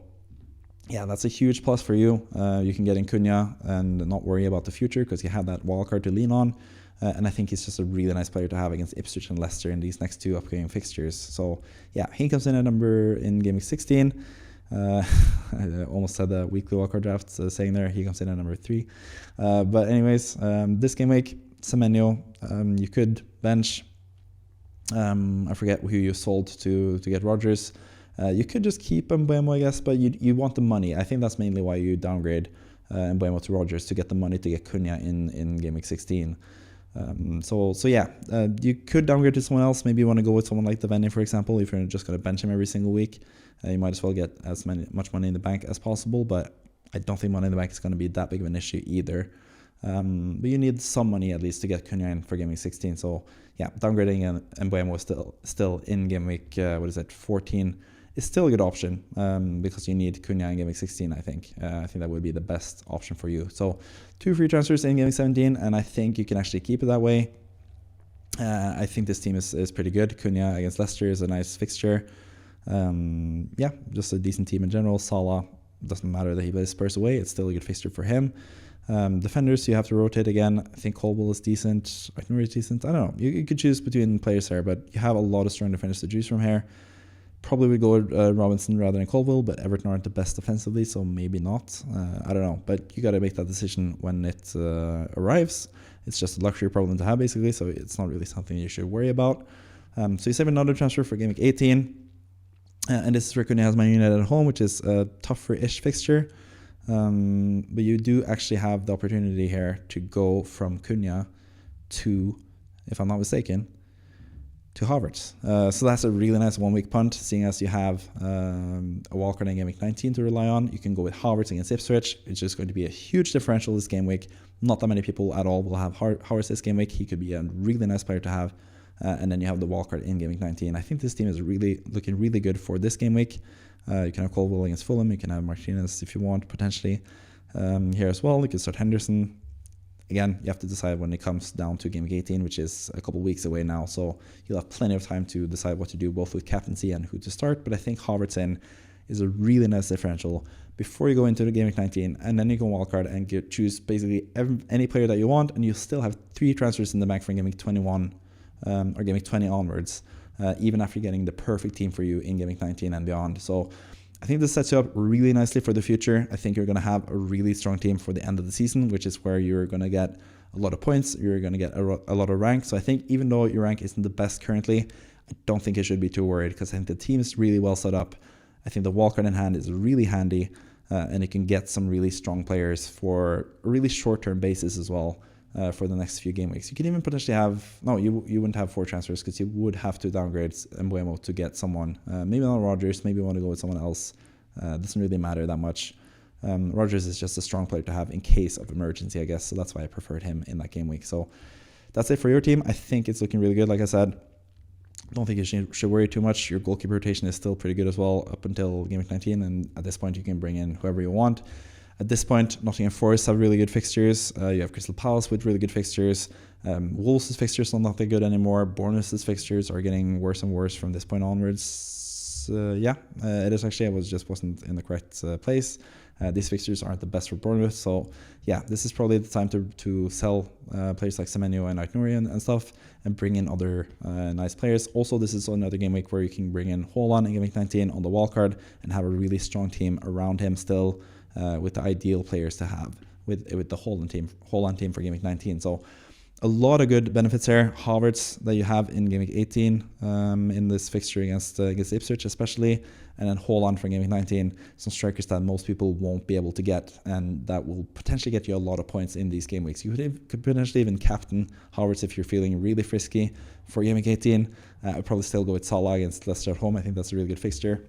yeah, that's a huge plus for you. You can get in Cunha and not worry about the future because you have that wildcard to lean on. And I think he's just a really nice player to have against Ipswich and Leicester in these next two upcoming fixtures. So yeah, he comes in at number in game week 16. I almost said the weekly wildcard draft saying there he comes in at number 3. But anyways, this game week, Semenyo, you could bench. I forget who you sold to get Rodgers. You could just keep Mbeumo, I guess, but you want the money. I think that's mainly why you downgrade Mbeumo to Rodgers, to get the money to get Cunha in game week 16. So yeah, you could downgrade to someone else. Maybe you want to go with someone like Devaney, for example. If you're just going to bench him every single week, you might as well get much money in the bank as possible. But I don't think money in the bank is going to be that big of an issue either. But you need some money at least to get Cunha in for game week 16. So yeah, downgrading Mbeumo still in game week 14 is still a good option because you need Cunha in game week 16, I think. I think that would be the best option for you. So 2 free transfers in game week 17, and I think you can actually keep it that way. I think this team is pretty good. Cunha against Leicester is a nice fixture. Yeah, just a decent team in general. Salah, doesn't matter that he plays Spurs away. It's still a good fixture for him. Defenders, you have to rotate again. I think Colwell is decent. Ignore is decent. I don't know. You could choose between players here, but you have a lot of strong defenders to choose from here. Probably would go with Robinson rather than Colwell, but Everton aren't the best defensively, so maybe not. I don't know, but you got to make that decision when it arrives. It's just a luxury problem to have, basically, so it's not really something you should worry about. So you save another transfer for game week 18, and this is where Cunha has Man United at home, which is a tougher-ish fixture. But you do actually have the opportunity here to go from Cunha to, if I'm not mistaken, to Havertz. So that's a really nice one-week punt, seeing as you have a wildcard in game week 19 to rely on. You can go with Havertz against Ipswich. It's just going to be a huge differential this game week. Not that many people at all will have Havertz this game week. He could be a really nice player to have. And then you have the wildcard in game week 19. I think this team is looking really good for this game week. You can have Colwell against Fulham. You can have Martinez if you want, potentially. Here as well, you can start Henderson. Again, you have to decide when it comes down to game week 18, which is a couple weeks away now. So you'll have plenty of time to decide what to do, both with captaincy and who to start. But I think Havertz in is a really nice differential before you go into the game week 19. And then you can wildcard and choose basically any player that you want. And you still have 3 transfers in the bank from game week 21 or game week 20 onwards, even after getting the perfect team for you in game week 19 and beyond. So I think this sets you up really nicely for the future. I think you're going to have a really strong team for the end of the season, which is where you're going to get a lot of points. You're going to get a lot of rank. So I think even though your rank isn't the best currently, I don't think you should be too worried because I think the team is really well set up. I think the wildcard in hand is really handy and you can get some really strong players for a really short-term basis as well for the next few game weeks. You can even potentially have, no, you wouldn't have 4 transfers because you would have to downgrade Mbeumo to get someone. Maybe not Rodgers, maybe you want to go with someone else. Doesn't really matter that much. Rodgers is just a strong player to have in case of emergency, I guess. So that's why I preferred him in that game week. So that's it for your team. I think it's looking really good, like I said. Don't think you should worry too much. Your goalkeeper rotation is still pretty good as well up until game week 19. And at this point, you can bring in whoever you want. At this point, Nottingham Forest have really good fixtures. You have Crystal Palace with really good fixtures. Wolves' fixtures are not that good anymore. Bournemouth's fixtures are getting worse and worse from this point onwards. It is actually, wasn't in the correct place. These fixtures aren't the best for Bournemouth. So yeah, this is probably the time to sell players like Semenyo and Aït-Nouri and stuff and bring in other nice players. Also, this is another game week where you can bring in Haaland in game week 19 on the wildcard and have a really strong team around him still. With the ideal players to have with the Haaland team for game week 19. So a lot of good benefits here. Havertz that you have in game week 18 in this fixture against Ipswich especially, and then Haaland for game week 19. Some strikers that most people won't be able to get, and that will potentially get you a lot of points in these game weeks. You could potentially even captain Havertz if you're feeling really frisky for game week 18. I'd probably still go with Salah against Leicester at home. I think that's a really good fixture.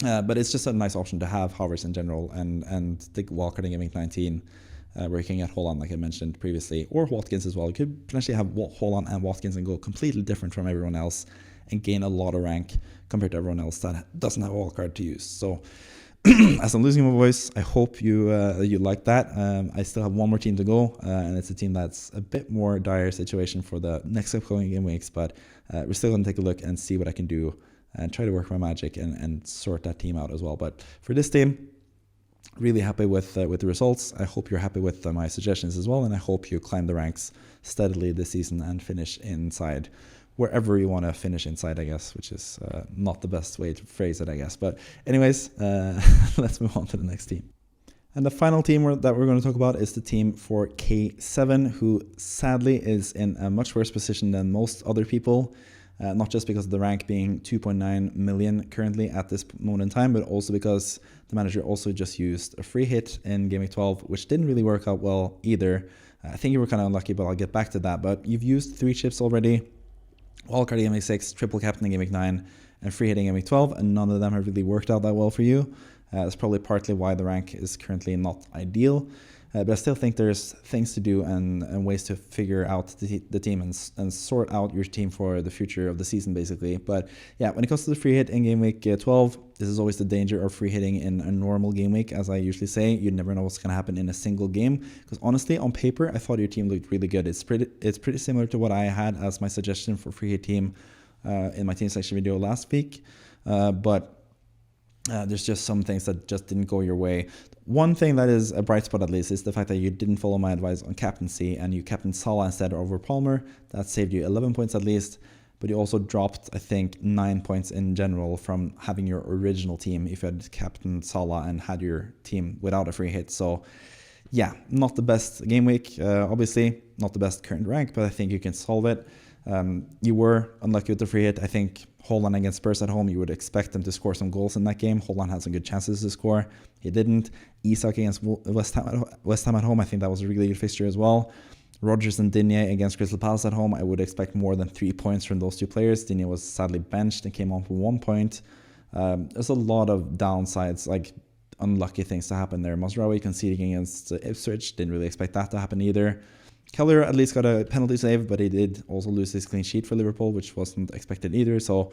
But it's just a nice option to have Havertz in general and the wildcard in game week 19 where you can get Haaland, like I mentioned previously, or Watkins as well. You could potentially have Haaland and Watkins and go completely different from everyone else and gain a lot of rank compared to everyone else that doesn't have a wildcard to use. So as I'm losing my voice, I hope you like that. I still have one more team to go, and it's a team that's a bit more dire situation for the next upcoming game weeks, but we're still going to take a look and see what I can do and try to work my magic and sort that team out as well. But for this team, really happy with the results. I hope you're happy with my suggestions as well, and I hope you climb the ranks steadily this season and finish inside wherever you want to finish inside, I guess, which is not the best way to phrase it, I guess. But anyways, let's move on to the next team. And the final team that we're going to talk about is the team for K7, who sadly is in a much worse position than most other people. Not just because of the rank being 2.9 million currently at this moment in time, but also because the manager also just used a free hit in Game Week 12, which didn't really work out well either. I think you were kind of unlucky, but I'll get back to that. But you've used 3 chips already. Wildcard Game Week 6, triple captain in Game Week 9, and free hitting Game Week 12, and none of them have really worked out that well for you. That's probably partly why the rank is currently not ideal. But I still think there's things to do and ways to figure out the team and sort out your team for the future of the season, basically. But yeah, when it comes to the free hit in Game Week 12, this is always the danger of free hitting in a normal game week. As I usually say, you never know what's going to happen in a single game. Because honestly, on paper, I thought your team looked really good. It's pretty similar to what I had as my suggestion for free hit team in my team selection video last week. But there's just some things that just didn't go your way. One thing that is a bright spot, at least, is the fact that you didn't follow my advice on captaincy and you captained Salah instead over Palmer. That saved you 11 points at least, but you also dropped, I think, 9 points in general from having your original team if you had captained Salah and had your team without a free hit. So yeah, not the best game week, obviously, not the best current rank, but I think you can solve it. You were unlucky with the free hit. I think Haaland against Spurs at home, you would expect them to score some goals in that game. Haaland had some good chances to score. He didn't. Isak against West Ham at home, I think that was a really good fixture as well. Rodgers and Digne against Crystal Palace at home, I would expect more than 3 points from those two players. Digne was sadly benched and came on for 1 point. There's a lot of downsides, like unlucky things to happen there. Mazraoui conceding against Ipswich, didn't really expect that to happen either. Keller at least got a penalty save, but he did also lose his clean sheet for Liverpool, which wasn't expected either. So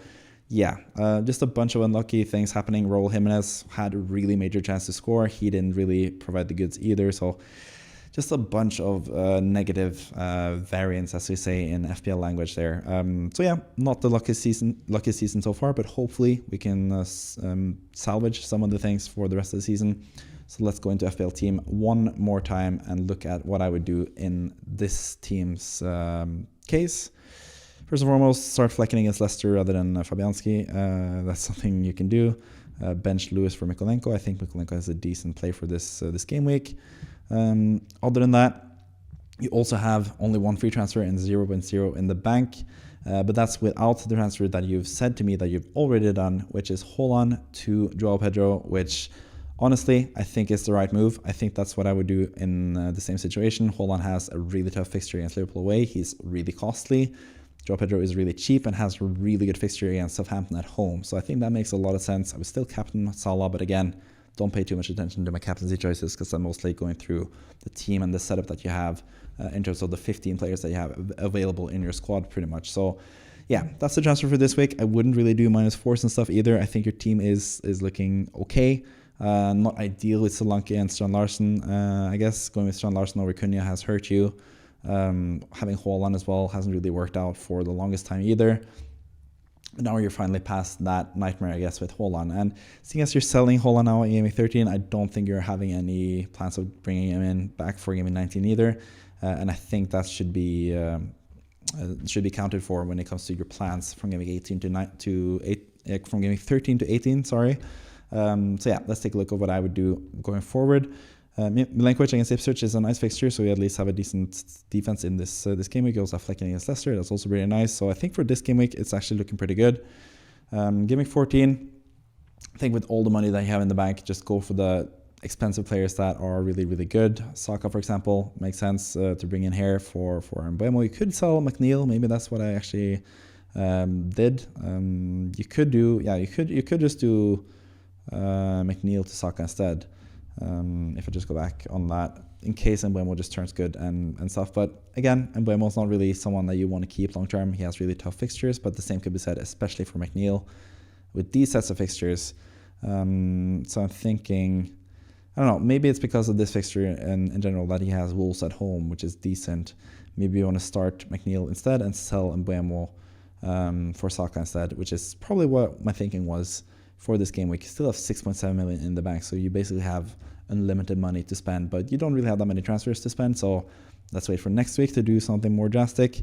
yeah, just a bunch of unlucky things happening. Raul Jimenez had a really major chance to score. He didn't really provide the goods either. So just a bunch of negative variants, as we say in FPL language there. So yeah, not the luckiest season so far, but hopefully we can salvage some of the things for the rest of the season. So let's go into FPL team one more time and look at what I would do in this team's case. First and foremost, start Flecken against Leicester rather than Fabianski. That's something you can do. Bench Lewis for Mykolenko. I think Mykolenko has a decent play for this game week. Other than that, you also have only 1 free transfer and 0.0 in the bank. But that's without the transfer that you've said to me that you've already done, which is Haaland to Joao Pedro, which honestly, I think it's the right move. I think that's what I would do in the same situation. Haaland has a really tough fixture against Liverpool away. He's really costly. Joao Pedro is really cheap and has a really good fixture against Southampton at home. So I think that makes a lot of sense. I would still captain Salah, but again, don't pay too much attention to my captaincy choices because I'm mostly going through the team and the setup that you have in terms of the 15 players that you have available in your squad pretty much. So yeah, that's the transfer for this week. I wouldn't really do -4s and stuff either. I think your team is looking okay. Not ideal with Solanke and Strand Larsen. I guess going with Strand Larsen over Cunha has hurt you. Having Haaland as well hasn't really worked out for the longest time either. But now you're finally past that nightmare, I guess, with Haaland. And seeing as you're selling Haaland now in Game Week 13, I don't think you're having any plans of bringing him in back for Game Week 19 either. And I think that should be counted for when it comes to your plans from Game Week 18 from Game Week 13 to 18. Sorry. So yeah, let's take a look at what I would do going forward. Milenkovic against Ipswich is a nice fixture, so we at least have a decent defense in this game week. We also have Flecken against Leicester. That's also really nice. So I think for this game week, it's actually looking pretty good. Game week 14, I think with all the money that you have in the bank, just go for the expensive players that are really, really good. Saka, for example, makes sense to bring in here for Mbeumo. You could sell McNeil. Maybe that's what I actually did. You could just do McNeil to Saka instead. If I just go back on that, in case Mbeumo just turns good and stuff. But again, Mbeumo's not really someone that you want to keep long term. He has really tough fixtures, but the same could be said especially for McNeil with these sets of fixtures. So I'm thinking, I don't know, maybe it's because of this fixture in general that he has Wolves at home, which is decent. Maybe you want to start McNeil instead and sell Mbeumo for Saka instead, which is probably what my thinking was for this game week. You still have 6.7 million in the bank, so you basically have unlimited money to spend, but you don't really have that many transfers to spend, so let's wait for next week to do something more drastic.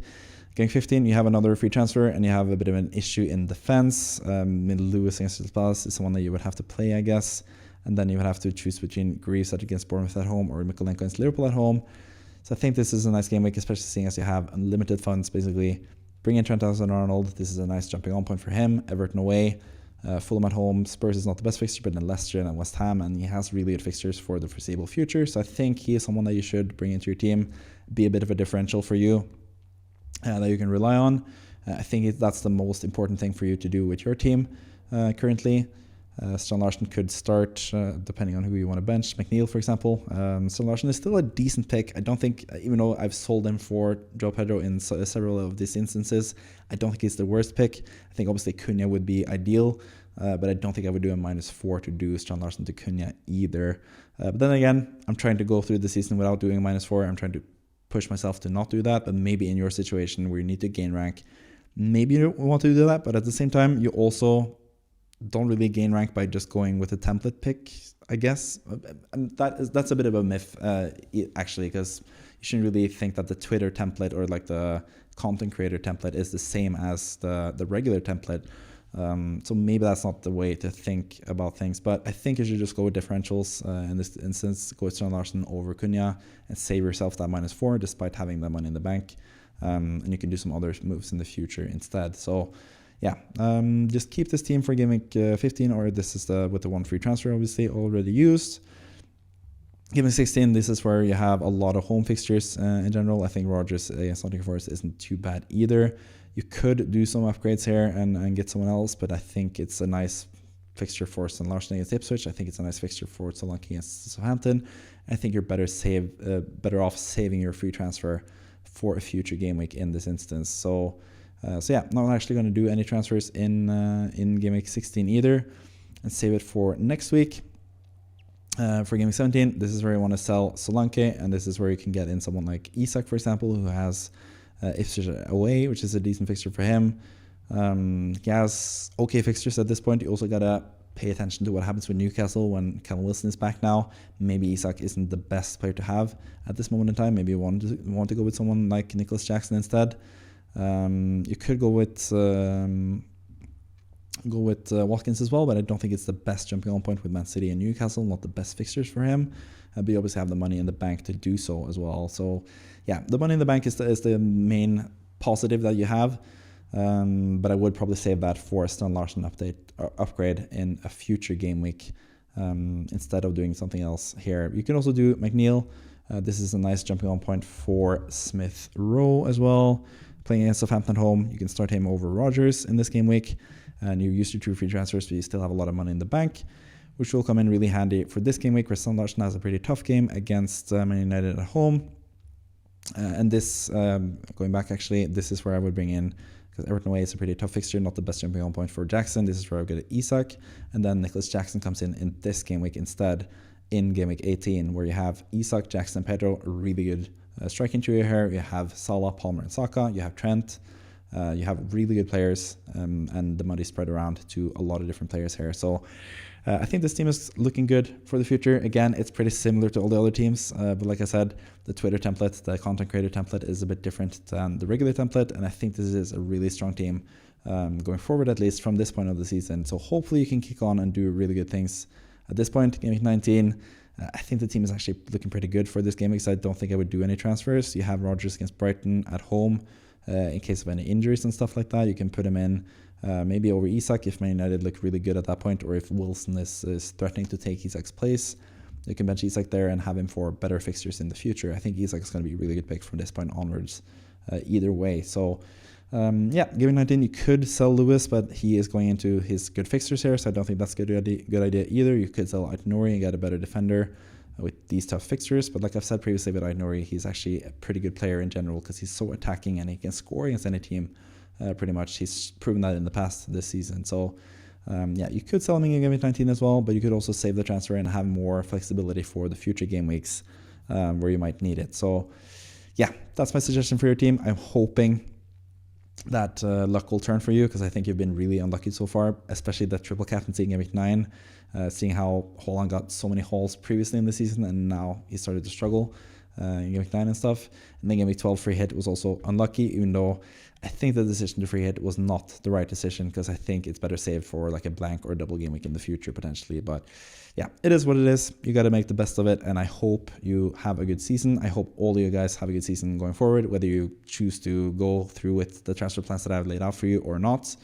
Game 15, you have another free transfer, and you have a bit of an issue in defense. Lewis against Crystal Palace is someone that you would have to play, I guess, and then you would have to choose between Greaves against Bournemouth at home or Mikolenko against Liverpool at home. So I think this is a nice game week, especially seeing as you have unlimited funds, basically. Bring in Trent Alexander-Arnold. This is a nice jumping on point for him. Everton away. Fulham at home. Spurs is not the best fixture, but then Leicester and West Ham, and he has really good fixtures for the foreseeable future. So I think he is someone that you should bring into your team, be a bit of a differential for you that you can rely on. I think that's the most important thing for you to do with your team currently. Strand Larsen could start depending on who you want to bench. McNeil, for example. Strand Larsen is still a decent pick. I don't think, even though I've sold him for Joe Pedro in several of these instances, I don't think he's the worst pick. I think obviously Cunha would be ideal, but I don't think I would do a -4 to do Strand Larsen to Cunha either. But then again, I'm trying to go through the season without doing a -4. I'm trying to push myself to not do that, but maybe in your situation where you need to gain rank, maybe you don't want to do that, but at the same time, you also don't really gain rank by just going with a template pick, I guess. And that's a bit of a myth, actually, because you shouldn't really think that the Twitter template or like the content creator template is the same as the regular template. So maybe that's not the way to think about things, but I think you should just go with differentials in this instance. Go with Strand Larsen over Cunha and save yourself that -4 despite having that money in the bank. And you can do some other moves in the future instead. So yeah, just keep this team for game week 15, or this is with the one free transfer obviously already used. Game week 16, this is where you have a lot of home fixtures in general. I think Rodgers against Nottingham Forest isn't too bad either. You could do some upgrades here and get someone else, but I think it's a nice fixture for St. Larsen against Ipswich. I think it's a nice fixture for Solanke against Southampton. I think you're better off saving your free transfer for a future game week in this instance. So yeah, not actually going to do any transfers in game week 16 either, and save it for next week. For game week 17, this is where you want to sell Solanke, and this is where you can get in someone like Isak, for example, who has Ipswich away, which is a decent fixture for him. He has okay fixtures at this point. You also got to pay attention to what happens with Newcastle when Callum Wilson is back now. Maybe Isak isn't the best player to have at this moment in time. Maybe you want to go with someone like Nicholas Jackson instead. You could go with Watkins as well, but I don't think it's the best jumping on point with Man City and Newcastle. Not the best fixtures for him, but you obviously have the money in the bank to do so as well. So yeah, the money in the bank is the main positive that you have, but I would probably save that for a Strand Larsen upgrade in a future game week instead of doing something else here. You can also do McNeil. This is a nice jumping on point for Smith Rowe as well. Playing against Southampton home, you can start him over Rodgers in this game week, and you use your 2 free transfers, but you still have a lot of money in the bank, which will come in really handy for this game week, where Strand Larsen has a pretty tough game against Man United at home. And this, going back actually, this is where I would bring in, because Everton away is a pretty tough fixture, not the best jumping on point for Jackson. This is where I would get Isak, and then Nicholas Jackson comes in this game week instead, in game week 18, where you have Isak, Jackson, Pedro, a really good striking trio here. You have Salah, Palmer, and Saka. You have Trent. You have really good players, and the money spread around to a lot of different players here. So I think this team is looking good for the future. Again, it's pretty similar to all the other teams, but like I said, the Twitter template, the content creator template is a bit different than the regular template, and I think this is a really strong team going forward, at least from this point of the season. So hopefully you can kick on and do really good things at this point. Game week 19, I think the team is actually looking pretty good for this game because I don't think I would do any transfers. You have Rodgers against Brighton at home. In case of any injuries and stuff like that, you can put him in maybe over Isak if Man United look really good at that point, or if Wilson is threatening to take Isak's place. You can bench Isak there and have him for better fixtures in the future. I think Isak is going to be a really good pick from this point onwards either way. So yeah, game week 19, you could sell Lewis, but he is going into his good fixtures here, so I don't think that's a good idea either. You could sell Aitonori and get a better defender with these tough fixtures. But like I've said previously with Nori, he's actually a pretty good player in general because he's so attacking and he can score against any team pretty much. He's proven that in the past this season. So yeah, you could sell him in Game Week 19 as well, but you could also save the transfer and have more flexibility for the future game weeks where you might need it. So yeah, that's my suggestion for your team. I'm hoping that luck will turn for you because I think you've been really unlucky so far, especially the triple captaincy in Game Week 9, seeing how Haaland got so many hauls previously in the season and now he started to struggle in Game Week 9 and stuff. And then Game Week 12 free hit was also unlucky, even though I think the decision to free hit was not the right decision because I think it's better saved for like a blank or a double game week in the future potentially. But yeah, it is what it is. You got to make the best of it, and I hope you have a good season. I hope all of you guys have a good season going forward, whether you choose to go through with the transfer plans that I've laid out for you or not.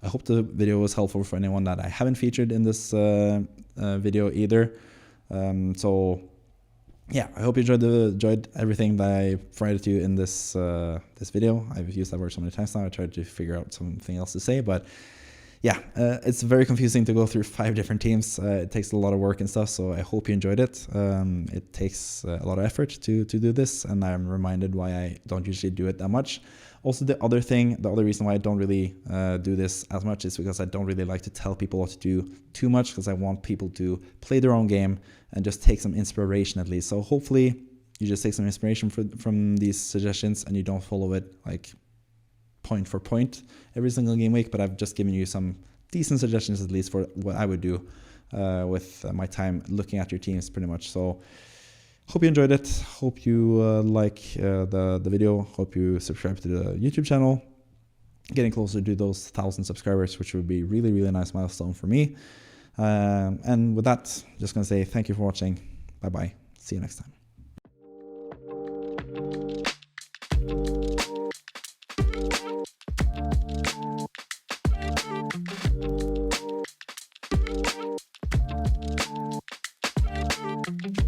I hope the video was helpful for anyone that I haven't featured in this video either. So yeah, I hope you enjoyed everything that I provided to you in this this video. I've used that word so many times now. I tried to figure out something else to say, but yeah, it's very confusing to go through 5 different teams. It takes a lot of work and stuff, so I hope you enjoyed it. It takes a lot of effort to do this, and I'm reminded why I don't usually do it that much. Also, the other reason why I don't really do this as much is because I don't really like to tell people what to do too much, because I want people to play their own game and just take some inspiration at least. So hopefully you just take some inspiration from these suggestions and you don't follow it like point for point every single game week, but I've just given you some decent suggestions at least for what I would do with my time looking at your teams pretty much. So hope you enjoyed it. Hope you like the video. Hope you subscribe to the YouTube channel. Getting closer to those 1,000 subscribers, which would be really, really nice milestone for me. And with that, just going to say thank you for watching. Bye-bye. See you next time.